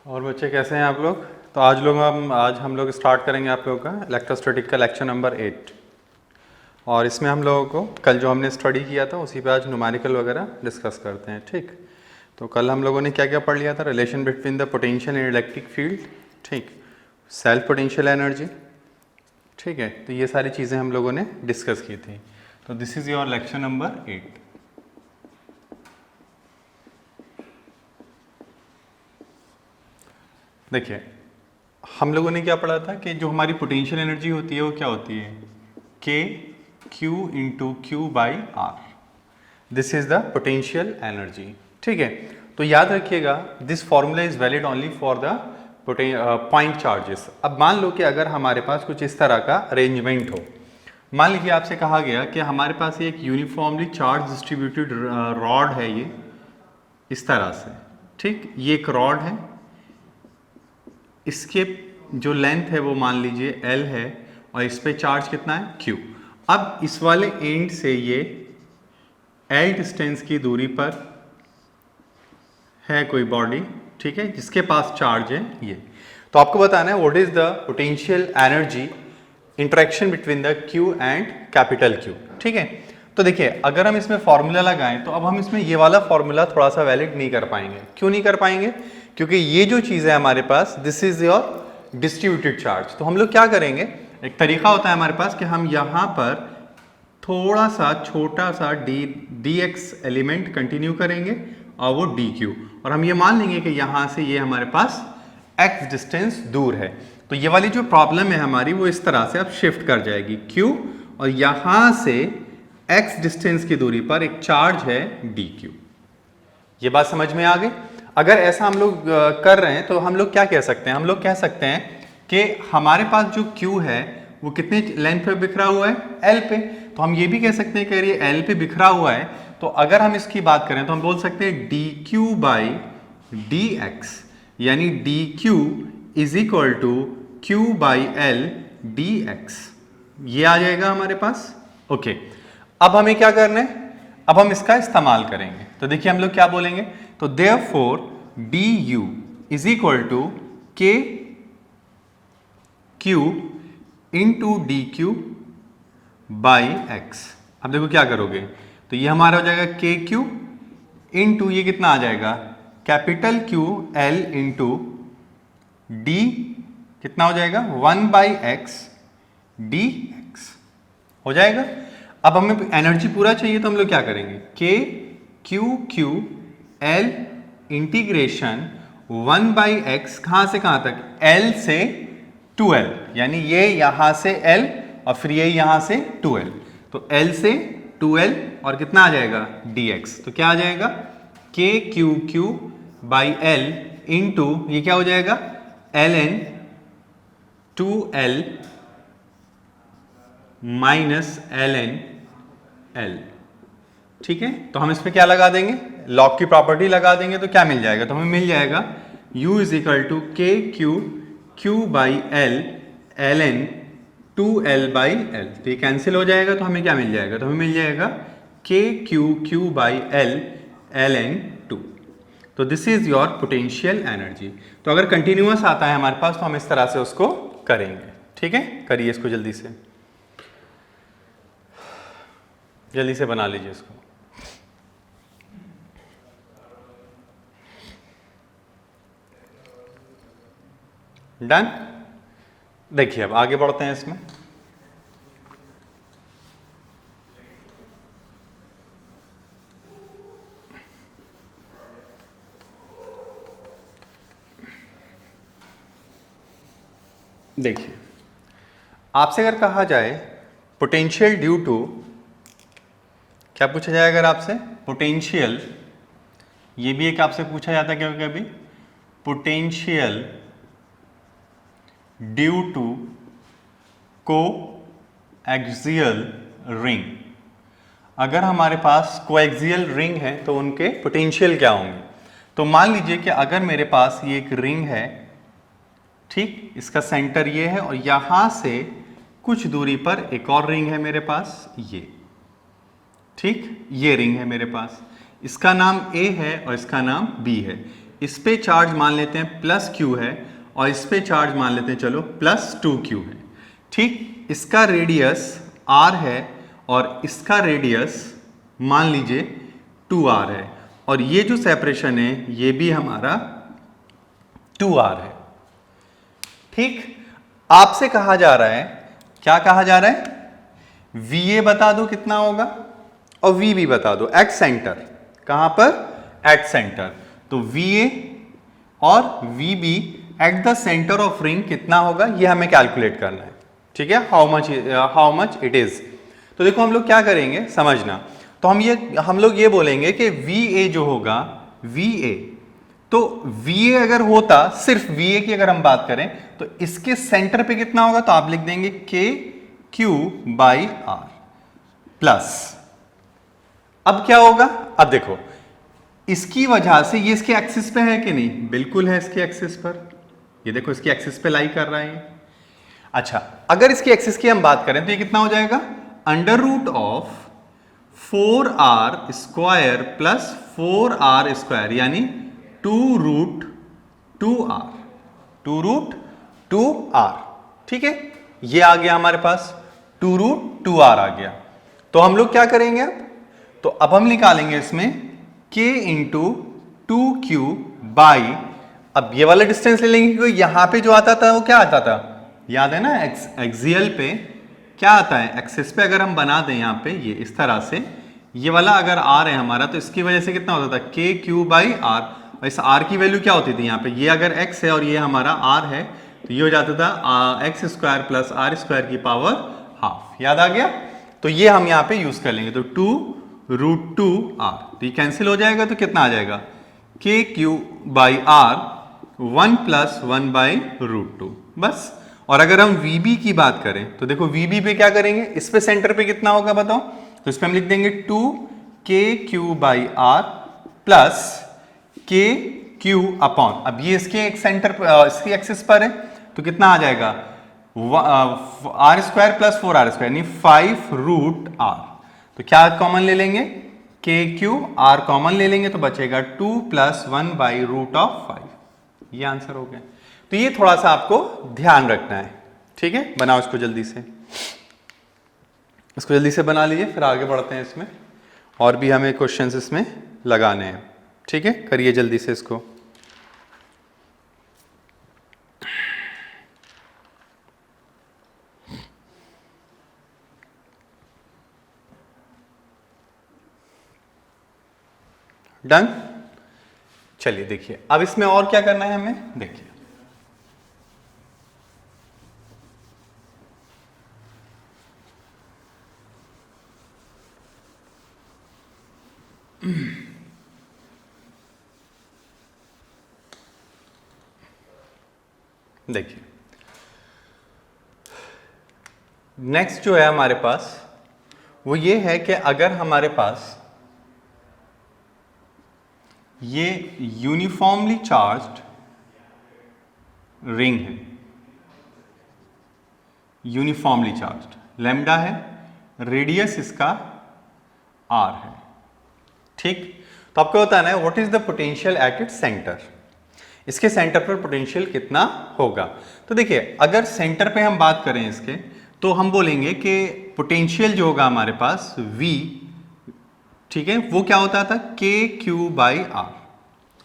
और बच्चे कैसे हैं आप लोग। तो आज हम लोग स्टार्ट करेंगे आप लोगों का इलेक्ट्रोस्टैटिक का लेक्चर नंबर 8। और इसमें हम लोगों को कल जो हमने स्टडी किया था उसी पे आज न्यूमेरिकल वगैरह डिस्कस करते हैं। ठीक, तो कल हम लोगों ने क्या क्या पढ़ लिया था। Relation between the potential and electric field, ठीक, सेल्फ पोटेंशियल एनर्जी, ठीक है। तो ये सारी चीज़ें हम लोगों ने डिस्कस की थी। तो this is your lecture number 8। देखिए, हम लोगों ने क्या पढ़ा था कि जो हमारी पोटेंशियल एनर्जी होती है वो क्या होती है, K Q into Q by R. This is the potential energy, ठीक है। तो याद रखिएगा, this formula is valid only for the point charges. अब मान लो कि अगर हमारे पास कुछ इस तरह का अरेंजमेंट हो, मान लीजिए आपसे कहा गया कि हमारे पास एक यूनिफॉर्मली चार्ज डिस्ट्रीब्यूटेड रॉड है, ये इस तरह से, ठीक, ये एक रॉड है, इसके जो लेंथ है वो मान लीजिए L है और इस पे चार्ज कितना है, Q। अब इस वाले एंड से ये L डिस्टेंस की दूरी पर है कोई बॉडी, ठीक है, जिसके पास चार्ज है ये। तो आपको बताना है what is the potential energy interaction between the Q and capital Q, ठीक है। तो देखिए, अगर हम इसमें फॉर्मूला लगाएं तो अब हम इसमें ये वाला फॉर्मूला थोड़ा सा वैलिड नहीं कर पाएंगे। क्यों नहीं कर पाएंगे? क्योंकि ये जो चीज़ है हमारे पास, this is your distributed charge. तो हम लोग क्या करेंगे, एक तरीका होता है हमारे पास कि हम यहाँ पर थोड़ा सा छोटा सा डी एक्स एलिमेंट कंटिन्यू करेंगे और वो डी क्यू, और हम ये मान लेंगे कि यहाँ से ये हमारे पास x डिस्टेंस दूर है। तो ये वाली जो प्रॉब्लम है हमारी वो इस तरह से अब शिफ्ट कर जाएगी, q, और यहाँ से x डिस्टेंस की दूरी पर एक चार्ज है dq। ये बात समझ में आ गई? अगर ऐसा हम लोग कर रहे हैं तो हम लोग क्या कह सकते हैं, हम लोग कह सकते हैं कि हमारे पास जो q है वो कितने लेंथ पे बिखरा हुआ है, l पे। तो हम ये भी कह सकते हैं कि ये l पे बिखरा हुआ है, तो अगर हम इसकी बात करें तो हम बोल सकते हैं dq बाई dx, यानी dq is equal to q by l dx। ये आ जाएगा हमारे पास, ओके। अब हमें क्या करना है, अब हम इसका इस्तेमाल करेंगे। तो देखिए हम लोग क्या बोलेंगे, तो therefore du is equal to k q into D Q by X. अब देखो क्या करोगे, तो ये हमारा हो जाएगा के क्यू इंटू ये कितना आ जाएगा, capital Q L into D, कितना हो जाएगा 1 बाई एक्स डी एक्स हो जाएगा। अब हमें एनर्जी पूरा चाहिए तो हम लोग क्या करेंगे, के Q Q L integration 1 by x, कहाँ से कहाँ तक, एल से 2l, यानी ये यहाँ से l और फिर ये यहाँ से 2l, तो l से 2l और कितना आ जाएगा dx। तो क्या आ जाएगा, k Q Q by l into ये क्या हो जाएगा ln 2l minus ln l, ठीक है। तो हम इस पे क्या लगा देंगे, लॉग की प्रॉपर्टी लगा देंगे, तो क्या मिल जाएगा, तो हमें मिल जाएगा u is equal to K Q Q by L ln 2l by L. तो ये कैंसिल हो जाएगा, तो हमें क्या मिल जाएगा, तो हमें मिल जाएगा के Q Q by L ln 2। तो this is your potential energy. तो अगर कंटिन्यूअस आता है हमारे पास तो हम इस तरह से उसको करेंगे, ठीक है। करिए इसको जल्दी से, जल्दी से बना लीजिए इसको। डन। देखिए अब आगे बढ़ते हैं इसमें। देखिए, आपसे अगर कहा जाए पोटेंशियल ड्यू टू, क्या पूछा जाए अगर आपसे, पोटेंशियल, ये भी एक आपसे पूछा जाता है कभी कभी, पोटेंशियल ड्यू टू को एक्सियल रिंग। अगर हमारे पास कोएक्सियल रिंग है तो उनके पोटेंशियल क्या होंगे। तो मान लीजिए कि अगर मेरे पास ये एक रिंग है, ठीक, इसका सेंटर ये है और यहां से कुछ दूरी पर एक और रिंग है मेरे पास, ये, ठीक, ये रिंग है मेरे पास, इसका नाम A है और इसका नाम B है। इस पे चार्ज मान लेते हैं प्लस क्यू है और इस पे चार्ज मान लेते हैं चलो प्लस 2q है। ठीक, इसका रेडियस r है और इसका रेडियस मान लीजिए 2r है और ये जो सेपरेशन है ये भी हमारा 2r है। ठीक, आपसे कहा जा रहा है, क्या कहा जा रहा है, VA बता दो कितना होगा और VB बता दो एट सेंटर। कहां पर, एट सेंटर। तो VA और VB at the centre of ring कितना होगा ये हमें कैलकुलेट करना है। ठीक है, हाउ मच इट इज। तो देखो हम लोग क्या करेंगे समझना, तो हम लोग ये बोलेंगे कि VA जो होगा VA, तो VA अगर होता, सिर्फ VA की अगर हम बात करें तो इसके सेंटर पे कितना होगा, तो आप लिख देंगे KQ/R प्लस। अब क्या होगा, अब देखो इसकी वजह से ये इसके एक्सिस पे है कि नहीं, बिल्कुल है इसके एक्सिस पर, ये देखो इसकी एक्सिस पे लाई कर रहा है। अच्छा, अगर इसकी एक्सिस की हम बात करें तो ये कितना हो जाएगा, under root of 4r² plus 4r² यानी 2√2r। ठीक है, ये आ गया हमारे पास 2√2r आ गया। तो हम लोग क्या करेंगे अब, तो अब हम निकालेंगे इसमें k इंटू 2q/, अब ये वाला डिस्टेंस ले लेंगे क्योंकि यहां पे जो आता था वो क्या आता था, याद है ना, एक्सियल पे क्या आता है, एक्सिस पे अगर हम बना दें यहाँ पे ये इस तरह से, ये वाला अगर r है हमारा तो इसकी वजह से कितना होता था KQ/R, और इस r की वैल्यू क्या होती थी यहाँ पे, ये अगर x है और ये हमारा r है तो ये हो जाता था x² प्लस r² की पावर हाफ। याद आ गया, तो ये हम यहाँ पे यूज कर लेंगे, तो 2√2r, तो ये कैंसिल हो जाएगा तो कितना आ जाएगा KQ/R 1 प्लस 1/√2 बस। और अगर हम VB की बात करें तो देखो VB पे क्या करेंगे, इस पे सेंटर पे कितना होगा बताओ, तो इस पे हम लिख देंगे 2KQ/R प्लस KQ अपॉन, अब ये इसके एक सेंटर इसकी एक्सिस पर है तो कितना आ जाएगा r² प्लस 4r² यानी 5√r। तो क्या कॉमन ले लेंगे, KQ/R कॉमन ले लेंगे तो बचेगा 2 प्लस 1/√5। ये आंसर हो गया। तो ये थोड़ा सा आपको ध्यान रखना है। ठीक है, बनाओ इसको जल्दी से, इसको जल्दी से बना लीजिए, फिर आगे बढ़ते हैं इसमें, और भी हमें क्वेश्चंस इसमें लगाने हैं। ठीक है, करिए जल्दी से इसको। डन, चलिए देखिए अब इसमें और क्या करना है हमें, देखिए देखिए नेक्स्ट जो है हमारे पास वो ये है कि अगर हमारे पास ये यूनिफॉर्मली चार्ज्ड रिंग है, यूनिफॉर्मली चार्ज्ड, लैम्डा है, रेडियस इसका r है। ठीक, तो आपको बताना है what is the potential at its centre, इसके सेंटर पर पोटेंशियल कितना होगा। तो देखिए अगर सेंटर पे हम बात करें इसके, तो हम बोलेंगे कि पोटेंशियल जो होगा हमारे पास V, ठीक है, वो क्या होता था KQ/R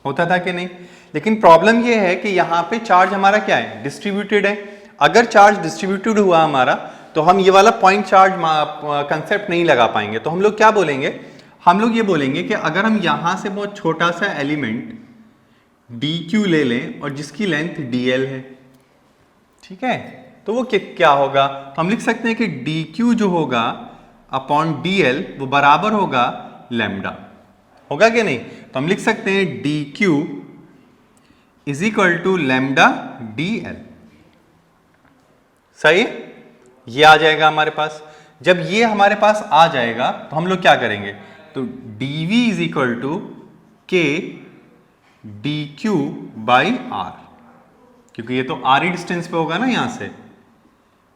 होता था कि नहीं। लेकिन प्रॉब्लम ये है कि यहाँ पे चार्ज हमारा क्या है, डिस्ट्रीब्यूटेड है। अगर चार्ज डिस्ट्रीब्यूटेड हुआ हमारा तो हम ये वाला पॉइंट चार्ज कंसेप्ट नहीं लगा पाएंगे। तो हम लोग क्या बोलेंगे, हम लोग ये बोलेंगे कि अगर हम यहाँ से बहुत छोटा सा एलिमेंट DQ ले लें और जिसकी लेंथ DL है, ठीक है, तो वो क्या होगा, तो हम लिख सकते हैं कि DQ जो होगा अपॉन DL वो बराबर होगा लैम्डा, होगा कि नहीं। तो हम लिख सकते हैं DQ is equal to lambda DL। सही, ये आ जाएगा हमारे पास। जब ये हमारे पास आ जाएगा तो हम लोग क्या करेंगे, तो dV is equal to K DQ/R, क्योंकि ये तो RE डिस्टेंस पे होगा ना, यहां से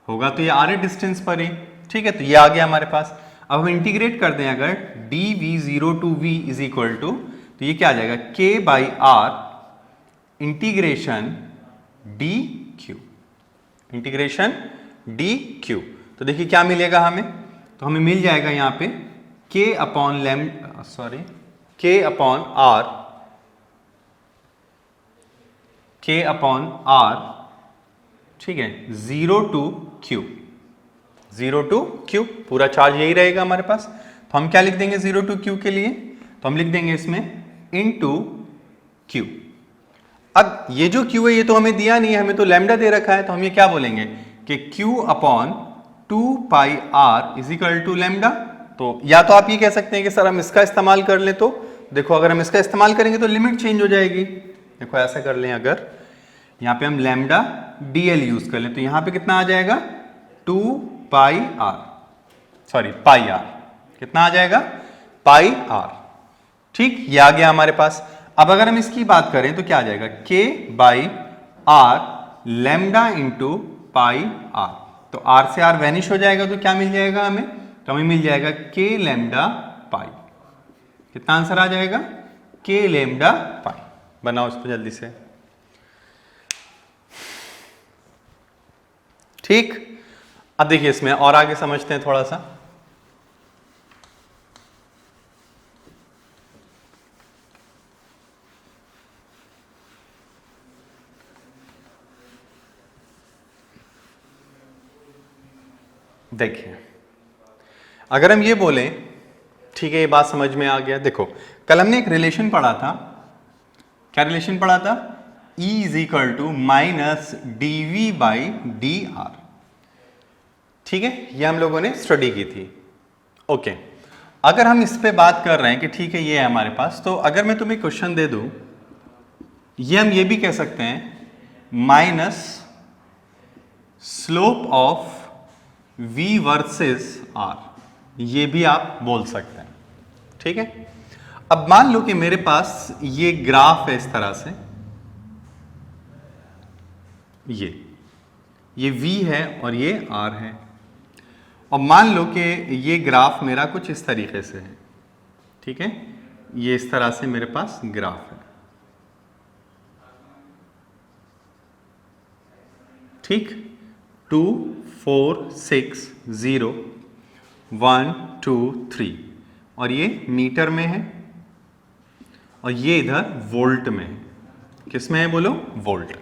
होगा तो ये RE डिस्टेंस पर ही। ठीक है, तो ये आ गया हमारे पास। अब हम इंटीग्रेट कर दें अगर dV0 to V is equal to, तो ये क्या आ जाएगा K/R integration D Q, integration D Q. तो देखिए क्या मिलेगा हमें, तो हमें मिल जाएगा यहां पे k upon k upon R, k upon R, ठीक है, 0 टू क्यू, 0 टू क्यू, पूरा चार्ज यही रहेगा हमारे पास। तो हम क्या लिख देंगे 0 टू क्यू के लिए, तो हम लिख देंगे इसमें इनटू क्यू। अब ये जो क्यू है ये तो हमें दिया नहीं है, हमें तो लैम्डा दे रखा है, तो हम ये क्या बोलेंगे कि Q upon 2 pi R is equal to lambda. तो या तो आप ये कह सकते हैं कि सर हम इसका इस्तेमाल कर लें, तो देखो अगर हम इसका इस्तेमाल करेंगे तो लिमिट चेंज हो जाएगी। देखो ऐसा कर लें, अगर यहाँ पे हम लैम्डा डीएल यूज कर लें तो यहाँ पे कितना आ जाएगा 2 पाई आर, पाई आर, कितना आ जाएगा पाई आर। ठीक, ये आ गया हमारे पास। अब अगर हम इसकी बात करें तो क्या आ जाएगा k by R lambda into pi R. तो r से r वैनिश हो जाएगा, तो क्या मिल जाएगा हमें, तो हमें मिल जाएगा k लैम्डा पाई। कितना आंसर आ जाएगा k लैम्डा पाई। बनाओ इसको जल्दी से। ठीक, अब देखिए इसमें और आगे समझते हैं थोड़ा सा। देखिए अगर हम ये बोलें, ठीक है ये बात समझ में आ गया। देखो कल हमने एक रिलेशन पढ़ा था, क्या रिलेशन पढ़ा था, E is equal to minus D V by D R. ठीक है, ये हम लोगों ने स्टडी की थी। ओके, अगर हम इस पे बात कर रहे हैं कि ठीक है ये है हमारे पास, तो अगर मैं तुम्हें क्वेश्चन दे दूं, ये हम ये भी कह सकते हैं minus slope of v versus r, ये भी आप बोल सकते हैं। ठीक है, अब मान लो कि मेरे पास ये ग्राफ है इस तरह से, ये v है और ये r है, और मान लो कि ये ग्राफ मेरा कुछ इस तरीके से है। ठीक है, ये इस तरह से मेरे पास ग्राफ है। ठीक, 2 4 6 0 1 2 3, और ये मीटर में है और ये इधर वोल्ट में है। किस में है बोलो, वोल्ट।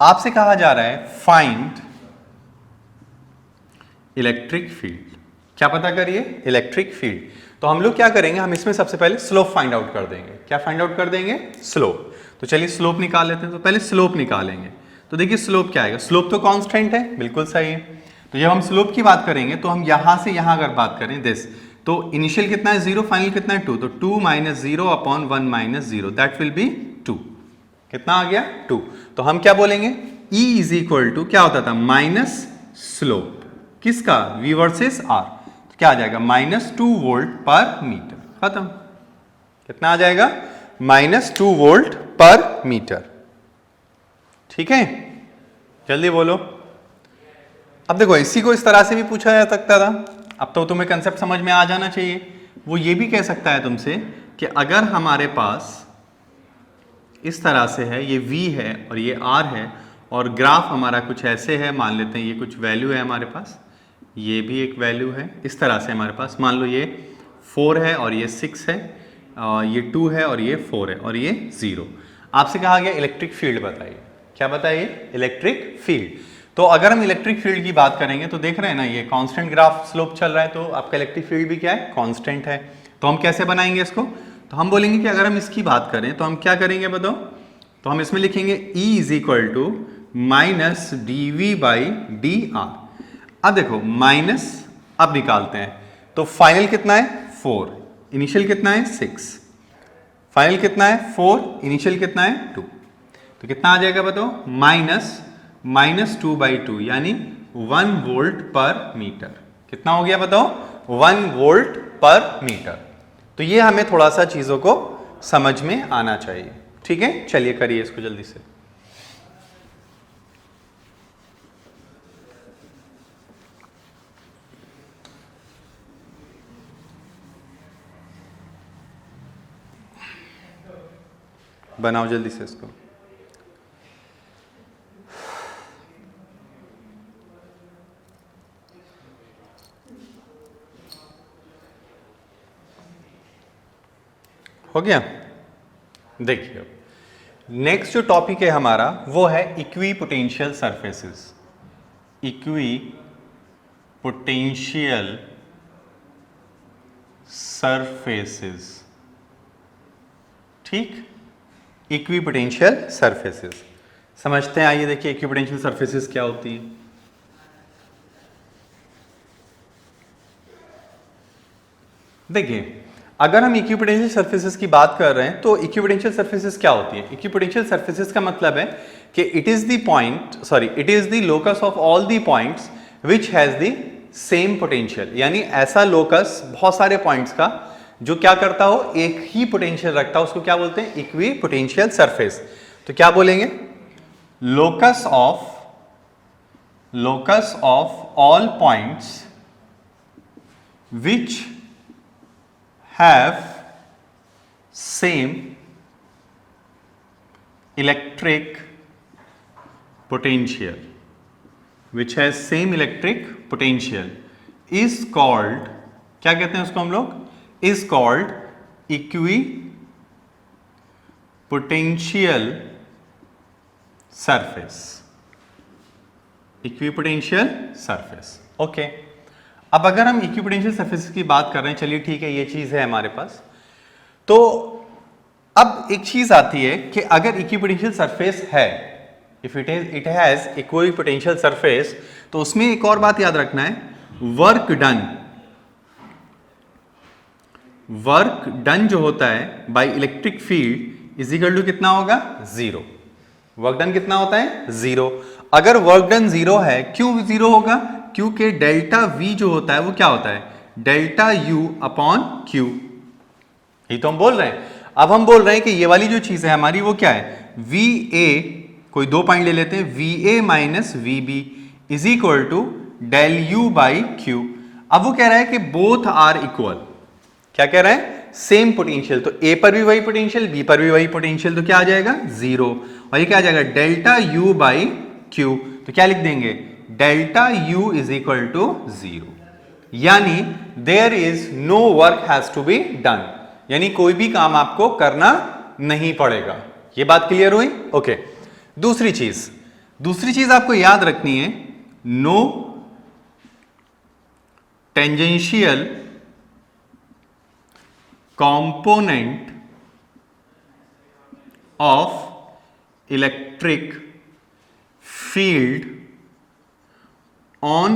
आपसे कहा जा रहा है फाइंड इलेक्ट्रिक फील्ड। क्या पता करिए, इलेक्ट्रिक फील्ड। तो हम लोग क्या करेंगे, हम इसमें सबसे पहले स्लोप फाइंड आउट कर देंगे। क्या फाइंड आउट कर देंगे, स्लोप। तो चलिए स्लोप निकाल लेते हैं। तो पहले स्लोप निकालेंगे, तो देखिए स्लोप क्या आएगा, स्लोप तो कांस्टेंट है, बिल्कुल सही है। तो जब हम स्लोप की बात करेंगे तो हम यहां से यहां अगर बात करें दिस, तो इनिशियल कितना है 0, फाइनल कितना है 2, तो 2 minus 0 upon 1 minus 0, that will be 2। कितना आ गया 2। तो हम क्या बोलेंगे, E इज इक्वल टू क्या होता था माइनस स्लोप किसका, V वर्सेस R। तो क्या आ जाएगा माइनस 2 वोल्ट पर मीटर। खत्म। कितना आ जाएगा माइनस 2 वोल्ट पर मीटर। ठीक है, जल्दी बोलो। अब देखो इसी को इस तरह से भी पूछा जा सकता था, अब तो तुम्हें कंसेप्ट समझ में आ जाना चाहिए। वो ये भी कह सकता है तुमसे कि अगर हमारे पास इस तरह से है, ये V है और ये R है, और ग्राफ हमारा कुछ ऐसे है, मान लेते हैं ये कुछ वैल्यू है हमारे पास, ये भी एक वैल्यू है, इस तरह से हमारे पास मान लो ये 4 है और ये 6 है, ये 2 है और ये 4 है और ये 0। आपसे कहा गया इलेक्ट्रिक फील्ड बताइए। क्या बताइए, इलेक्ट्रिक फील्ड। तो अगर हम इलेक्ट्रिक फील्ड की बात करेंगे तो देख रहे हैं ना, ये कांस्टेंट ग्राफ स्लोप चल रहा है, तो आपका इलेक्ट्रिक फील्ड भी क्या है, कांस्टेंट है। तो हम कैसे बनाएंगे इसको, तो हम बोलेंगे कि अगर हम इसकी बात करें तो हम क्या करेंगे बताओ, तो हम इसमें लिखेंगे E is equal to minus D V by D R. अब देखो माइनस, अब निकालते हैं, तो फाइनल कितना है 4, इनिशियल कितना है 6, फाइनल कितना है 4, इनिशियल कितना है 2, तो कितना आ जाएगा बताओ, माइनस 2 बाई 2, यानी 1 वोल्ट पर मीटर। कितना हो गया बताओ, 1 वोल्ट पर मीटर। तो ये हमें थोड़ा सा चीजों को समझ में आना चाहिए। ठीक है, चलिए करिए इसको जल्दी से। बनाओ जल्दी से इसको। हो गया। देखिए नेक्स्ट जो टॉपिक है हमारा वो है equi potential surfaces. Equi potential surfaces, ठीक, इक्वी पोटेंशियल सरफेसेस समझते हैं। आइए देखिए इक्वी पोटेंशियल सरफेसेस क्या होती है। देखिए अगर हम इक्विपोटेंशियल सरफेसेस की बात कर रहे हैं तो इक्विपोटेंशियल सरफेसेस क्या होती है। इक्विपोटेंशियल सरफेसेस का मतलब है कि it is the locus of all the points which has the same potential, यानी ऐसा लोकस बहुत सारे पॉइंट्स का जो क्या करता हो, एक ही पोटेंशियल रखता हो, उसको क्या बोलते हैं, इक्विपोटेंशियल सरफेस। तो क्या बोलेंगे, locus of all points which have same electric potential, which has same electric potential is called, क्या कहते हैं उसको हम लोग, is called equipotential surface, equipotential surface। Okay अब अगर हम इक्विपोटेंशियल सरफेस की बात कर रहे हैं, चलिए ठीक है, ये चीज है हमारे पास। तो अब एक चीज आती है कि अगर इक्विपोटेंशियल सरफेस है, if it has equipotential surface, तो उसमें एक और बात याद रखना है, वर्क डन जो होता है by electric field is equal to कितना होगा, जीरो। वर्क डन कितना होता है, जीरो। अगर वर्क डन जीरो है, क्यों जीरो होगा, क्योंकि डेल्टा V जो होता है वो क्या होता है, डेल्टा U अपॉन Q। ये तो हम बोल रहे हैं। अब हम बोल रहे हैं कि ये वाली जो चीज है हमारी वो क्या है, VA, कोई दो पॉइंट ले लेते हैं, VA minus VB is equal to del U by Q। अब वो कह रहा है कि बोथ आर इक्वल, क्या कह रहा है, सेम पोटेंशियल। तो A पर भी वही पोटेंशियल, B पर भी वही पोटेंशियल, तो क्या आ जाएगा, जीरो। और ये क्या आ जाएगा, डेल्टा U बाई Q। तो क्या लिख देंगे, delta U is equal to zero, यानी there is no work has to be done, यानी कोई भी काम आपको करना नहीं पड़ेगा। ये बात क्लियर हुई, ओके। दूसरी चीज आपको याद रखनी है, no tangential component of electric field on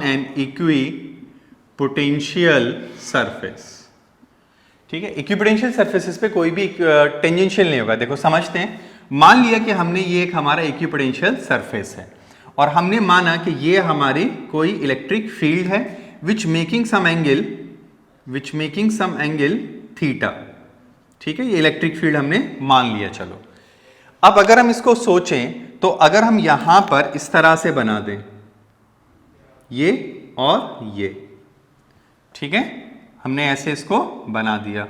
an equipotential surface। ठीक है, इक्विपोटेंशियल सरफेसेस पे कोई भी टेंजेंशियल नहीं होगा। देखो समझते हैं, मान लिया कि हमने ये एक हमारा इक्विपोटेंशियल सरफेस है और हमने माना कि ये हमारी कोई इलेक्ट्रिक फील्ड है विच मेकिंग सम एंगल थीटा। ठीक है, ये इलेक्ट्रिक फील्ड हमने मान लिया। चलो अब अगर हम इसको सोचें तो अगर हम यहां पर इस तरह से बना दें, ये और ये, ठीक है, हमने ऐसे इसको बना दिया।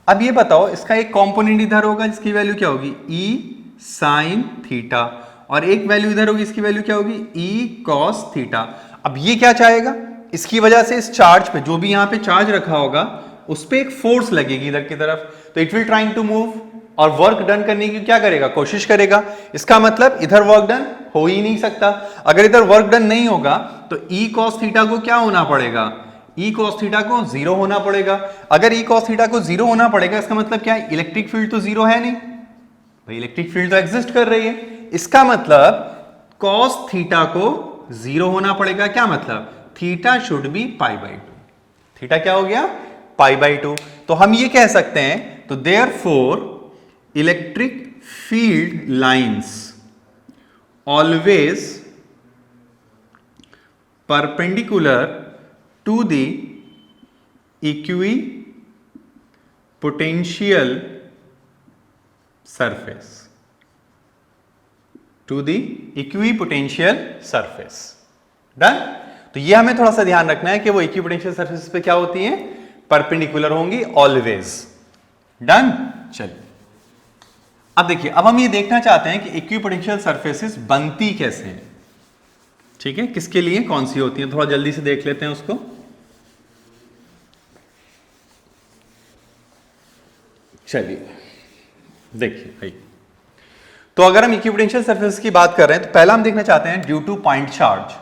अब ये बताओ, इसका एक कंपोनेंट इधर होगा जिसकी वैल्यू क्या होगी, ई साइन थीटा, और एक वैल्यू इधर होगी, इसकी वैल्यू क्या होगी, ई कॉस थीटा। अब ये क्या चाहेगा, इसकी वजह से इस चार्ज पे, जो भी यहां पे चार्ज रखा होगा, उस पर एक फोर्स लगेगी इधर की तरफ, तो it will trying to move और वर्क डन करने की क्या करेगा, कोशिश करेगा। इसका मतलब इधर वर्क डन हो ही नहीं सकता। अगर इधर वर्क डन नहीं होगा तो ई कॉस थीटा को क्या होना पड़ेगा, ई कॉस थीटा को जीरो होना पड़ेगा। अगर ई कॉस थीटा को जीरो होना पड़ेगा, इसका मतलब क्या है, इलेक्ट्रिक फील्ड तो जीरो है नहीं भाई, इलेक्ट्रिक फील्ड तो एग्जिस्ट कर रही है। इसका मतलब कॉस थीटा को जीरो होना पड़ेगा। क्या मतलब, theta should be pi by two. Theta क्या हो गया, पाई बाई टू। तो हम ये कह सकते हैं, तो therefore electric field lines always perpendicular to the equipotential surface, to the equipotential surface. Done. तो ये हमें थोड़ा सा ध्यान रखना है कि वो इक्विपोटेंशियल सरफेस पे क्या होती हैं, परपेंडिकुलर होंगी ऑलवेज। डन। चलिए अब देखिए, अब हम ये देखना चाहते हैं कि इक्विपोटेंशियल सरफेसेस बनती कैसे हैं। ठीक है, किसके लिए कौन सी होती है, थोड़ा जल्दी से देख लेते हैं उसको। चलिए देखिए भाई, तो अगर हम इक्विपोटेंशियल सरफेस की बात कर रहे हैं तो पहला हम देखना चाहते हैं ड्यू टू पॉइंट चार्ज।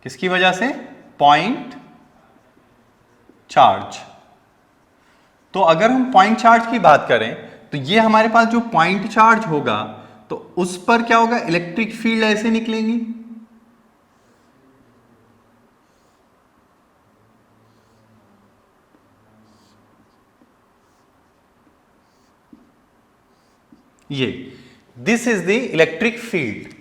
किसकी वजह से? Point charge. तो अगर हम पॉइंट चार्ज की बात करें तो ये हमारे पास जो पॉइंट चार्ज होगा तो उस पर क्या होगा? इलेक्ट्रिक फील्ड ऐसे निकलेंगी, ये this is the electric field.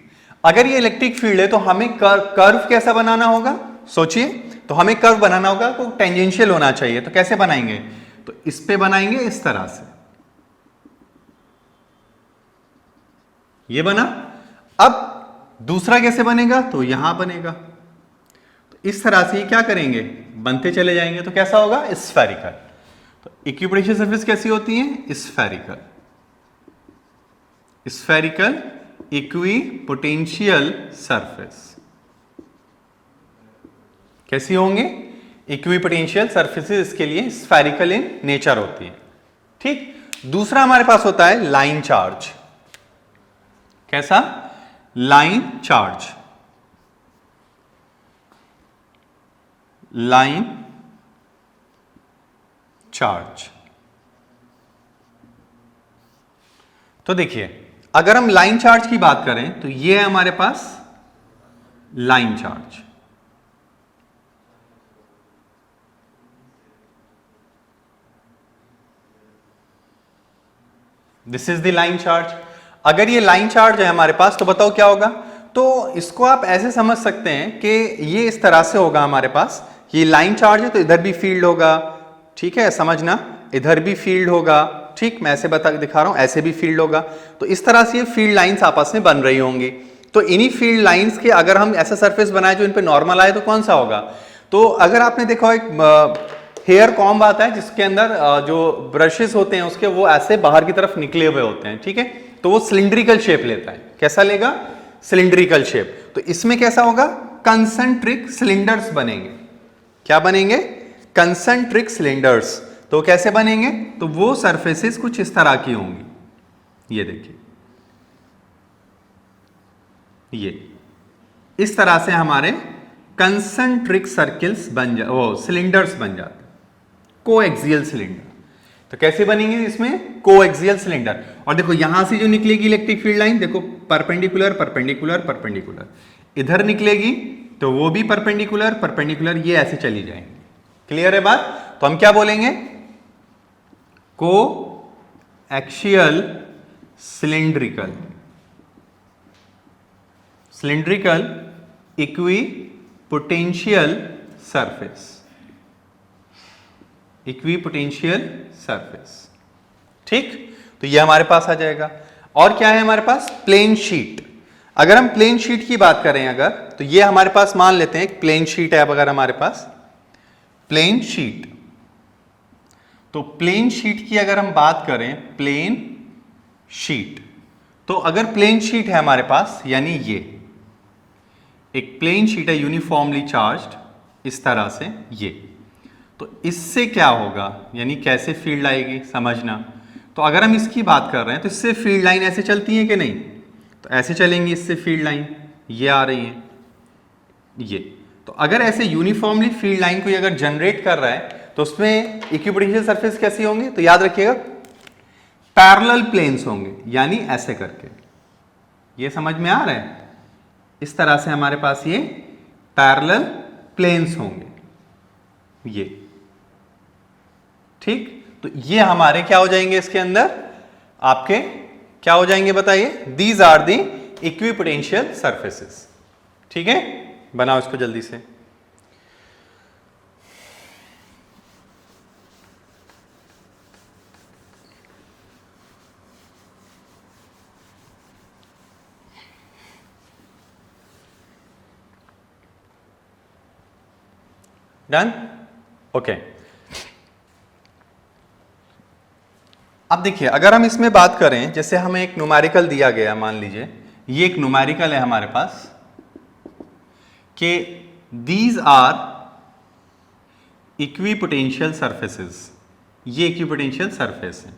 अगर ये इलेक्ट्रिक फील्ड है तो हमें कर्व कैसा बनाना होगा? सोचिए, तो हमें कर्व बनाना होगा तो टेंजेंशियल होना चाहिए। तो कैसे बनाएंगे? तो इस पे बनाएंगे इस तरह से, ये बना। अब दूसरा कैसे बनेगा? तो यहां बनेगा। तो इस तरह से क्या करेंगे? बनते चले जाएंगे। तो कैसा होगा? स्फेरिकल। तो इक्विपोटेंशियल सरफेस कैसी होती है? स्फेरिकल। स्फेरिकल इक्विपोटेंशियल सरफेस कैसी होंगे? इक्विपोटेंशियल सरफेसेस इसके लिए स्फेरिकल इन नेचर होती है। ठीक। दूसरा हमारे पास होता है लाइन चार्ज। कैसा? Line charge. Line charge. तो देखिए, अगर हम लाइन चार्ज की बात करें तो ये है हमारे पास line charge. This is the line charge. अगर ये लाइन चार्ज है हमारे पास तो बताओ क्या होगा? तो इसको आप ऐसे समझ सकते हैं कि ये इस तरह से होगा हमारे पास। ये लाइन चार्ज है तो इधर भी फील्ड होगा, ठीक है, समझना, इधर भी फील्ड होगा। ठीक, मैं ऐसे दिखा रहा हूं, ऐसे भी फील्ड होगा। तो इस तरह से ये फील्ड लाइंस आपस में बन रही होंगी। तो इन्हीं फील्ड लाइंस के अगर हम ऐसा सरफेस बनाए जो इन पे नॉर्मल आए तो कौन सा होगा? तो अगर आपने देखा एक हेयर कॉम्ब आता है जिसके अंदर जो ब्रशेस होते हैं उसके वो ऐसे बाहर की तरफ निकले हुए होते हैं, ठीक है, तो वो सिलिंड्रिकल शेप लेता है। कैसा लेगा? Cylindrical shape. तो इसमें कैसा होगा? कंसेंट्रिक सिलिंडर्स बनेंगे। क्या बनेंगे? Concentric cylinders. तो कैसे बनेंगे? तो वो सरफेसेस कुछ इस तरह की होंगी। ये देखिए, ये इस तरह से हमारे कंसेंट्रिक सर्किल्स बन सिलिंडर्स बन जाते हैं, कोएक्सियल सिलिंडर। तो कैसे बनेंगे इसमें? Coaxial cylinder. और देखो यहां से जो निकलेगी इलेक्ट्रिक फील्ड लाइन, देखो परपेंडिकुलर परपेंडिकुलर परपेंडिकुलर, इधर निकलेगी तो वो भी परपेंडिकुलर परपेंडिकुलर, ये ऐसे चली जाएंगी। क्लियर है बात? तो हम क्या बोलेंगे? Coaxial cylindrical, cylindrical equipotential surface, equipotential surface. ठीक, तो ये हमारे पास आ जाएगा। और क्या है हमारे पास? Plane sheet. अगर हम प्लेन शीट की बात करें अगर, तो ये हमारे पास मान लेते हैं एक प्लेन शीट है। अब अगर हमारे पास प्लेन शीट, तो प्लेन शीट की अगर हम बात करें, प्लेन शीट, तो अगर प्लेन शीट है हमारे पास, यानी ये एक प्लेन शीट है यूनिफॉर्मली चार्ज्ड इस तरह से, ये, तो इससे क्या होगा? यानी कैसे फील्ड आएगी समझना। तो अगर हम इसकी बात कर रहे हैं तो इससे फील्ड लाइन ऐसे चलती है कि नहीं? तो ऐसे चलेंगी इससे फील्ड लाइन, ये आ रही है, ये। तो अगर ऐसे यूनिफॉर्मली फील्ड लाइन को अगर जनरेट कर रहा है तो उसमें इक्विपोटेंशियल सरफेस कैसी होंगी? तो याद रखिएगा पैरेलल प्लेन्स होंगे, यानी ऐसे करके। ये समझ में आ रहा है? इस तरह से हमारे पास ये पैरेलल प्लेन्स होंगे, ये। ठीक, तो ये हमारे क्या हो जाएंगे? इसके अंदर आपके क्या हो जाएंगे बताइए? These are the equipotential surfaces. ठीक है, बनाओ इसको जल्दी से। डन? ओके। अब देखिए, अगर हम इसमें बात करें, जैसे हमें एक न्यूमेरिकल दिया गया, मान लीजिए ये एक न्यूमेरिकल है हमारे पास कि दीज आर इक्विपोटेंशियल सरफेसेस, ये इक्विपोटेंशियल सरफेस है,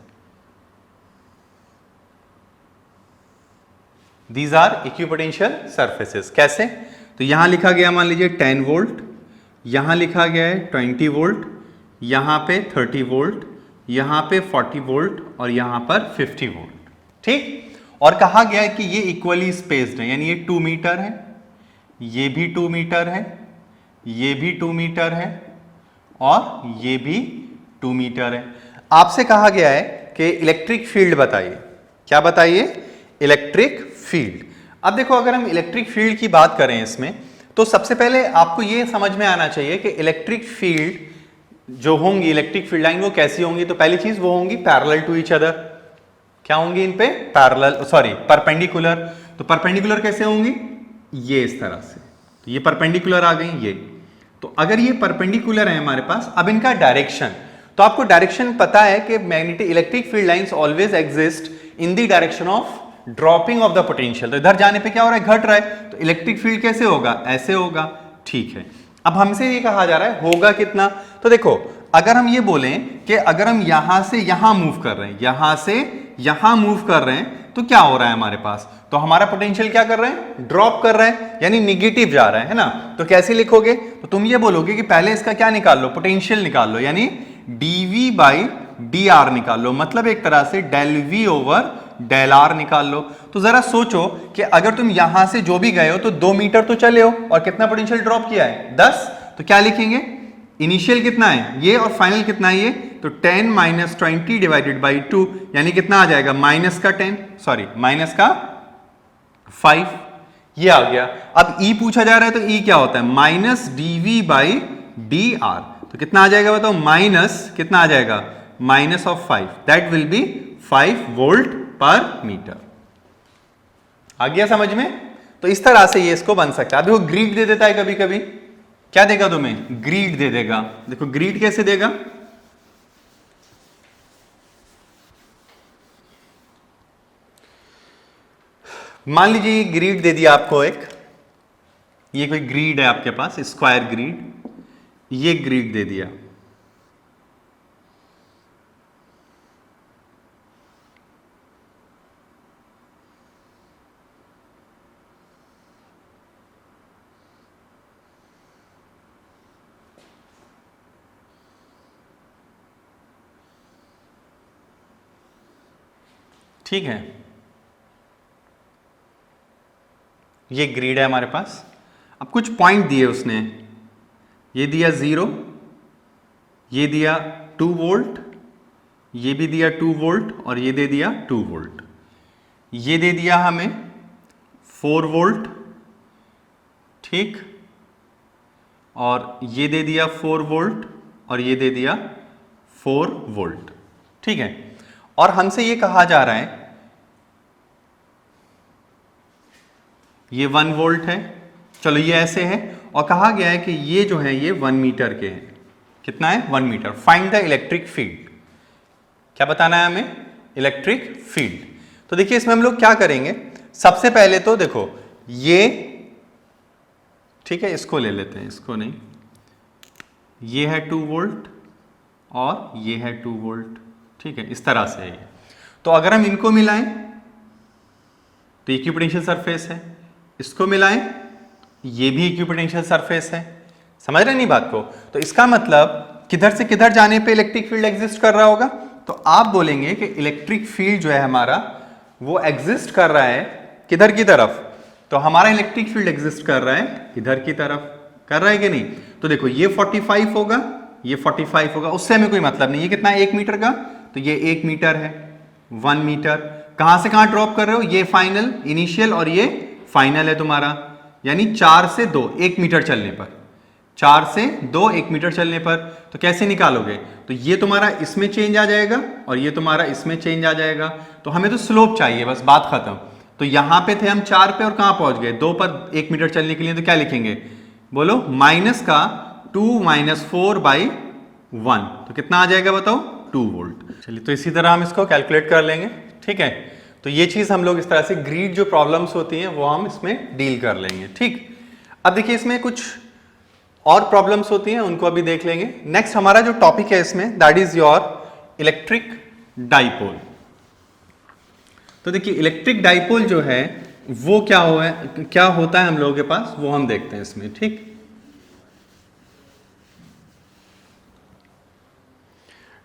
दीज आर इक्विपोटेंशियल सरफेसेस। कैसे? तो यहां लिखा गया मान लीजिए 10 वोल्ट, यहां लिखा गया है 20 वोल्ट, यहां पे 30 वोल्ट, यहां पे 40 वोल्ट और यहां पर 50 वोल्ट। ठीक, और कहा गया है कि ये इक्वली स्पेस्ड है, यानी ये 2 मीटर है, ये भी 2 मीटर है, ये भी 2 मीटर है और ये भी 2 मीटर है। आपसे कहा गया है कि इलेक्ट्रिक फील्ड बताइए। क्या बताइए? Electric field. अब देखो, अगर हम इलेक्ट्रिक फील्ड की बात करें इसमें, तो सबसे पहले आपको यह समझ में आना चाहिए कि इलेक्ट्रिक फील्ड जो होंगी, इलेक्ट्रिक फील्ड लाइन वो कैसी होंगी। तो पहली चीज वो होंगी पैरेलल टू ईच अदर। क्या होंगी इन पे? Parallel, sorry perpendicular. तो परपेंडिकुलर कैसे होंगी? ये इस तरह से। तो ये परपेंडिकुलर आ गई ये। तो अगर ये परपेंडिकुलर है हमारे पास, अब इनका डायरेक्शन, तो आपको डायरेक्शन पता है कि magnetic electric field lines always exist in the direction of dropping of the potential. तो इधर जाने पे क्या हो रहा है? घट रहा है। तो इलेक्ट्रिक फील्ड कैसे होगा? ऐसे होगा। ठीक है, अब हमसे ये कहा जा रहा है होगा कितना। तो देखो, अगर हम ये बोलें कि अगर हम यहां से यहां मूव कर रहे हैं, यहां से यहां मूव कर रहे हैं, तो क्या हो रहा है हमारे पास? तो हमारा पोटेंशियल क्या कर रहे हैं? ड्रॉप कर रहा है, यानी निगेटिव जा रहा है ना। तो कैसे लिखोगे? तो तुम ये बोलोगे कि पहले इसका क्या निकाल लो? पोटेंशियल निकाल लो, यानी dv बाई डी आर निकाल लो। मतलब एक तरह से del V over del R निकाल लो। तो जरा सोचो कि अगर तुम यहां से जो भी गए हो तो 2 मीटर तो चले हो और कितना पोटेंशियल ड्रॉप किया है? 10। तो क्या लिखेंगे? इनिशियल कितना है ये और फाइनल कितना है ये? तो 10 माइनस 20 डिवाइडेड बाई 2, यानी कितना आ जाएगा? माइनस का 10, सॉरी माइनस का 5। ये आ गया। अब E पूछा जा रहा है, तो E क्या होता है? Minus dv by D are. तो कितना आ जाएगा बताओ? माइनस कितना आ जाएगा? Minus of 5, that will be 5 volt per metre. आ गया समझ में? तो इस तरह से ये इसको बन सकता है। अब देखो, ग्रीड दे देता है कभी कभी। क्या देगा तुम्हें? ग्रीड दे देगा। देखो ग्रीड कैसे देगा? मान लीजिए ये ग्रीड दे दिया आपको एक, ये कोई ग्रीड है आपके पास, स्क्वायर ग्रीड, ये ग्रीड दे दिया। ठीक है, ये ग्रिड है हमारे पास। अब कुछ पॉइंट दिए उसने, ये दिया 0, ये दिया 2 वोल्ट, ये भी दिया 2 वोल्ट और ये दे दिया 2 वोल्ट, ये दे दिया हमें 4 वोल्ट, ठीक, और ये दे दिया 4 वोल्ट और ये दे दिया 4 वोल्ट। ठीक है, और हमसे ये कहा जा रहा है ये 1 वोल्ट है, चलो ये ऐसे है, और कहा गया है कि ये जो है ये 1 मीटर के हैं। कितना है? 1 metre. Find the electric field. क्या बताना है हमें? Electric field. तो देखिए इसमें हम लोग क्या करेंगे, सबसे पहले तो देखो ये, ठीक है, इसको ले लेते हैं, इसको नहीं, ये है 2 वोल्ट और ये है 2 वोल्ट, ठीक है, इस तरह से है ये। तो अगर हम इनको मिलाएं तो इक्विपोटेंशियल सरफेस है, इसको मिलाएं ये भी इक्विपोटेंशियल सरफेस है। समझ रहे नहीं बात को? तो इसका मतलब किधर से किधर जाने पे इलेक्ट्रिक फील्ड एग्जिस्ट कर रहा होगा? तो आप बोलेंगे कि इलेक्ट्रिक फील्ड जो है हमारा वो एग्जिस्ट कर रहा है किधर की तरफ? तो हमारा इलेक्ट्रिक फील्ड एग्जिस्ट कर रहा है इधर की तरफ। कर रहा है कि नहीं? तो देखो ये 45 होगा, ये 45 होगा, उससे हमें कोई मतलब नहीं। ये कितना है? 1 मीटर का, तो ये 1 मीटर है, 1 मीटर। कहां से कहां ड्रॉप कर रहे हो? ये फाइनल, इनिशियल और ये फाइनल है तुम्हारा, यानी 4 से 2 1 मीटर चलने पर, 4 से 2 1 मीटर चलने पर। तो कैसे निकालोगे? तो ये तुम्हारा इसमें चेंज आ जाएगा और ये तुम्हारा इसमें चेंज आ जाएगा। तो हमें तो स्लोप चाहिए, बस बात खत्म। तो यहां पे थे हम 4 पे और कहां पहुंच गए? 2 पर 1 मीटर चलने के लिए। तो क्या लिखेंगे? बोलो, माइनस का 2 माइनस 4 बाई 1, तो कितना आ जाएगा बताओ? 2 वोल्ट। चलिए, तो इसी तरह हम इसको कैलकुलेट कर लेंगे। ठीक है, तो ये चीज हम लोग इस तरह से ग्रीड जो प्रॉब्लम्स होती हैं वो हम इसमें डील कर लेंगे। ठीक, अब देखिए इसमें कुछ और प्रॉब्लम्स होती हैं, उनको अभी देख लेंगे। नेक्स्ट हमारा जो टॉपिक है इसमें, that is your electric dipole. तो देखिए इलेक्ट्रिक डाइपोल जो है वो क्या होता है हम लोगों के पास, वो हम देखते हैं इसमें। ठीक,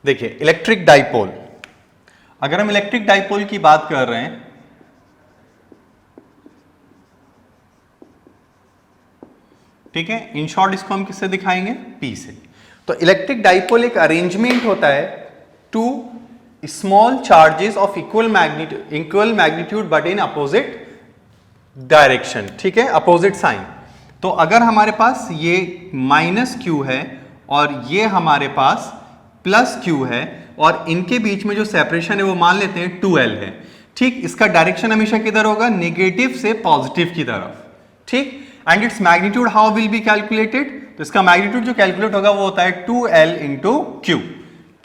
देखिए इलेक्ट्रिक डाइपोल, अगर हम इलेक्ट्रिक डाइपोल की बात कर रहे हैं, ठीक है, इन शॉर्ट इसको हम किससे दिखाएंगे, पी से। तो इलेक्ट्रिक डाइपोल एक अरेंजमेंट होता है two small charges of equal magnitude but in opposite direction, ठीक है, अपोजिट साइन। तो अगर हमारे पास ये माइनस क्यू है और ये हमारे पास प्लस क्यू है और इनके बीच में जो सेपरेशन है वो मान लेते हैं 2l है, ठीक, इसका डायरेक्शन हमेशा किधर होगा, नेगेटिव से पॉजिटिव की तरफ, ठीक। And its magnitude how will be calculated, तो इसका मैग्नीट्यूड जो कैलकुलेट होगा वो होता है 2l इंटू क्यू।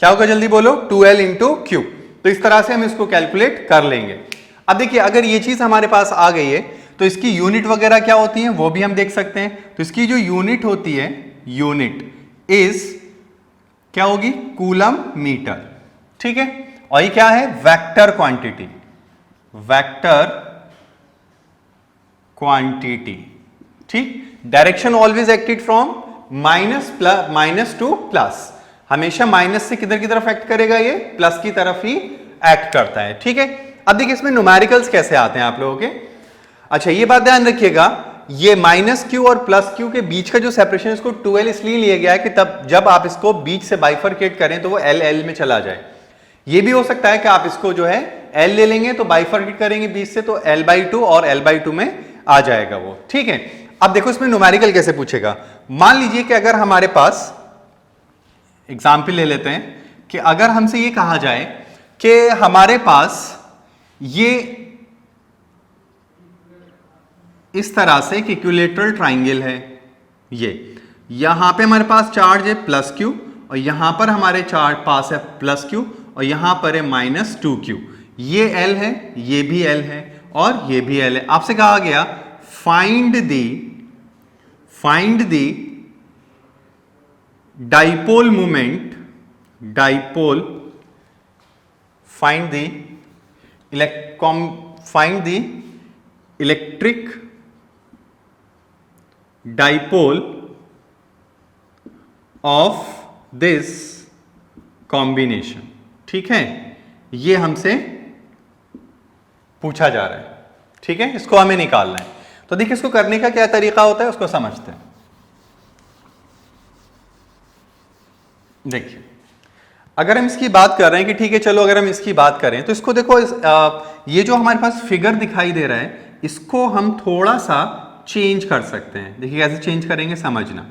क्या होगा, जल्दी बोलो, 2l इंटू क्यू। तो इस तरह से हम इसको कैलकुलेट कर लेंगे। अब देखिए अगर ये चीज हमारे पास आ गई है तो इसकी यूनिट वगैरह क्या होती है वो भी हम देख सकते हैं। तो इसकी जो यूनिट होती है, यूनिट इज क्या होगी, कूलम मीटर, ठीक है। और ये क्या है, वेक्टर क्वांटिटी, वेक्टर क्वांटिटी, ठीक। Direction always acted from minus two plus, हमेशा माइनस से किधर की तरफ एक्ट करेगा, ये प्लस की तरफ ही एक्ट करता है, ठीक है। अब देखिए इसमें न्यूमेरिकल्स कैसे आते हैं आप लोगों के। अच्छा ये बात ध्यान रखिएगा, ये माइनस क्यू और प्लस क्यू के बीच का जो सेपरेशन है इसको 2l इसलिए लिया गया है कि तब जब आप इसको बीच से बाइफरकेट करें तो वो l में चला जाए। ये भी हो सकता है कि आप इसको जो है l ले लेंगे तो बाइफरकेट करेंगे बीच से तो l/2 और l/2 में आ जाएगा वो, ठीक है। अब देखो इसमें न्यूमेरिकल कैसे पूछेगा। मान लीजिए कि अगर हमारे पास एग्जाम्पल ले लेते हैं कि अगर हमसे ये कहा जाए कि हमारे पास ये इस तरह से एक इक्विलेटरल ट्राइंगल है, ये यहां पे हमारे पास चार्ज है प्लस क्यू और यहां पर हमारे चार्ज पास है प्लस क्यू और यहां पर है -2q, ये L है, ये भी L है और ये भी L है। आपसे कहा गया find the dipole moment, find the electric dipole of this combination, ठीक है। ये हमसे पूछा जा रहा है, ठीक है, इसको हमें निकालना है। तो देखिए इसको करने का क्या तरीका होता है उसको समझते हैं। देखिए अगर हम इसकी बात कर रहे हैं कि ठीक है चलो अगर हम इसकी बात करें तो इसको देखो ये जो हमारे पास फिगर दिखाई दे रहा है इसको हम थोड़ा सा चेंज कर सकते हैं। देखिए कैसे चेंज करेंगे समझना।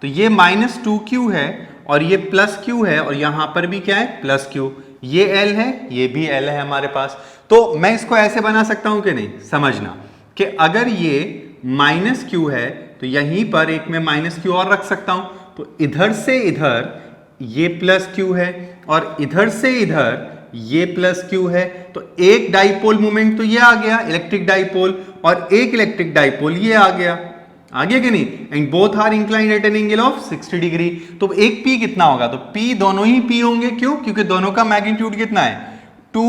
तो ये -2q है और ये +q है और यहां पर भी क्या है +q, ये L है ये भी L है हमारे पास। तो मैं इसको ऐसे बना सकता हूं कि नहीं, समझना कि अगर ये -q है तो यहीं पर एक मैं -q और रख सकता हूं। तो इधर से इधर ये +q है और इधर से इधर ये +q है। तो एक डाइपोल मोमेंट तो ये आ गया इलेक्ट्रिक डाइपोल और एक इलेक्ट्रिक डाइपोल ये आ गया कि नहीं। And both are inclined at an angle of 60 degree. तो एक P कितना होगा, तो P दोनों ही P होंगे, क्यों, क्योंकि दोनों का मैग्नीट्यूड कितना है 2।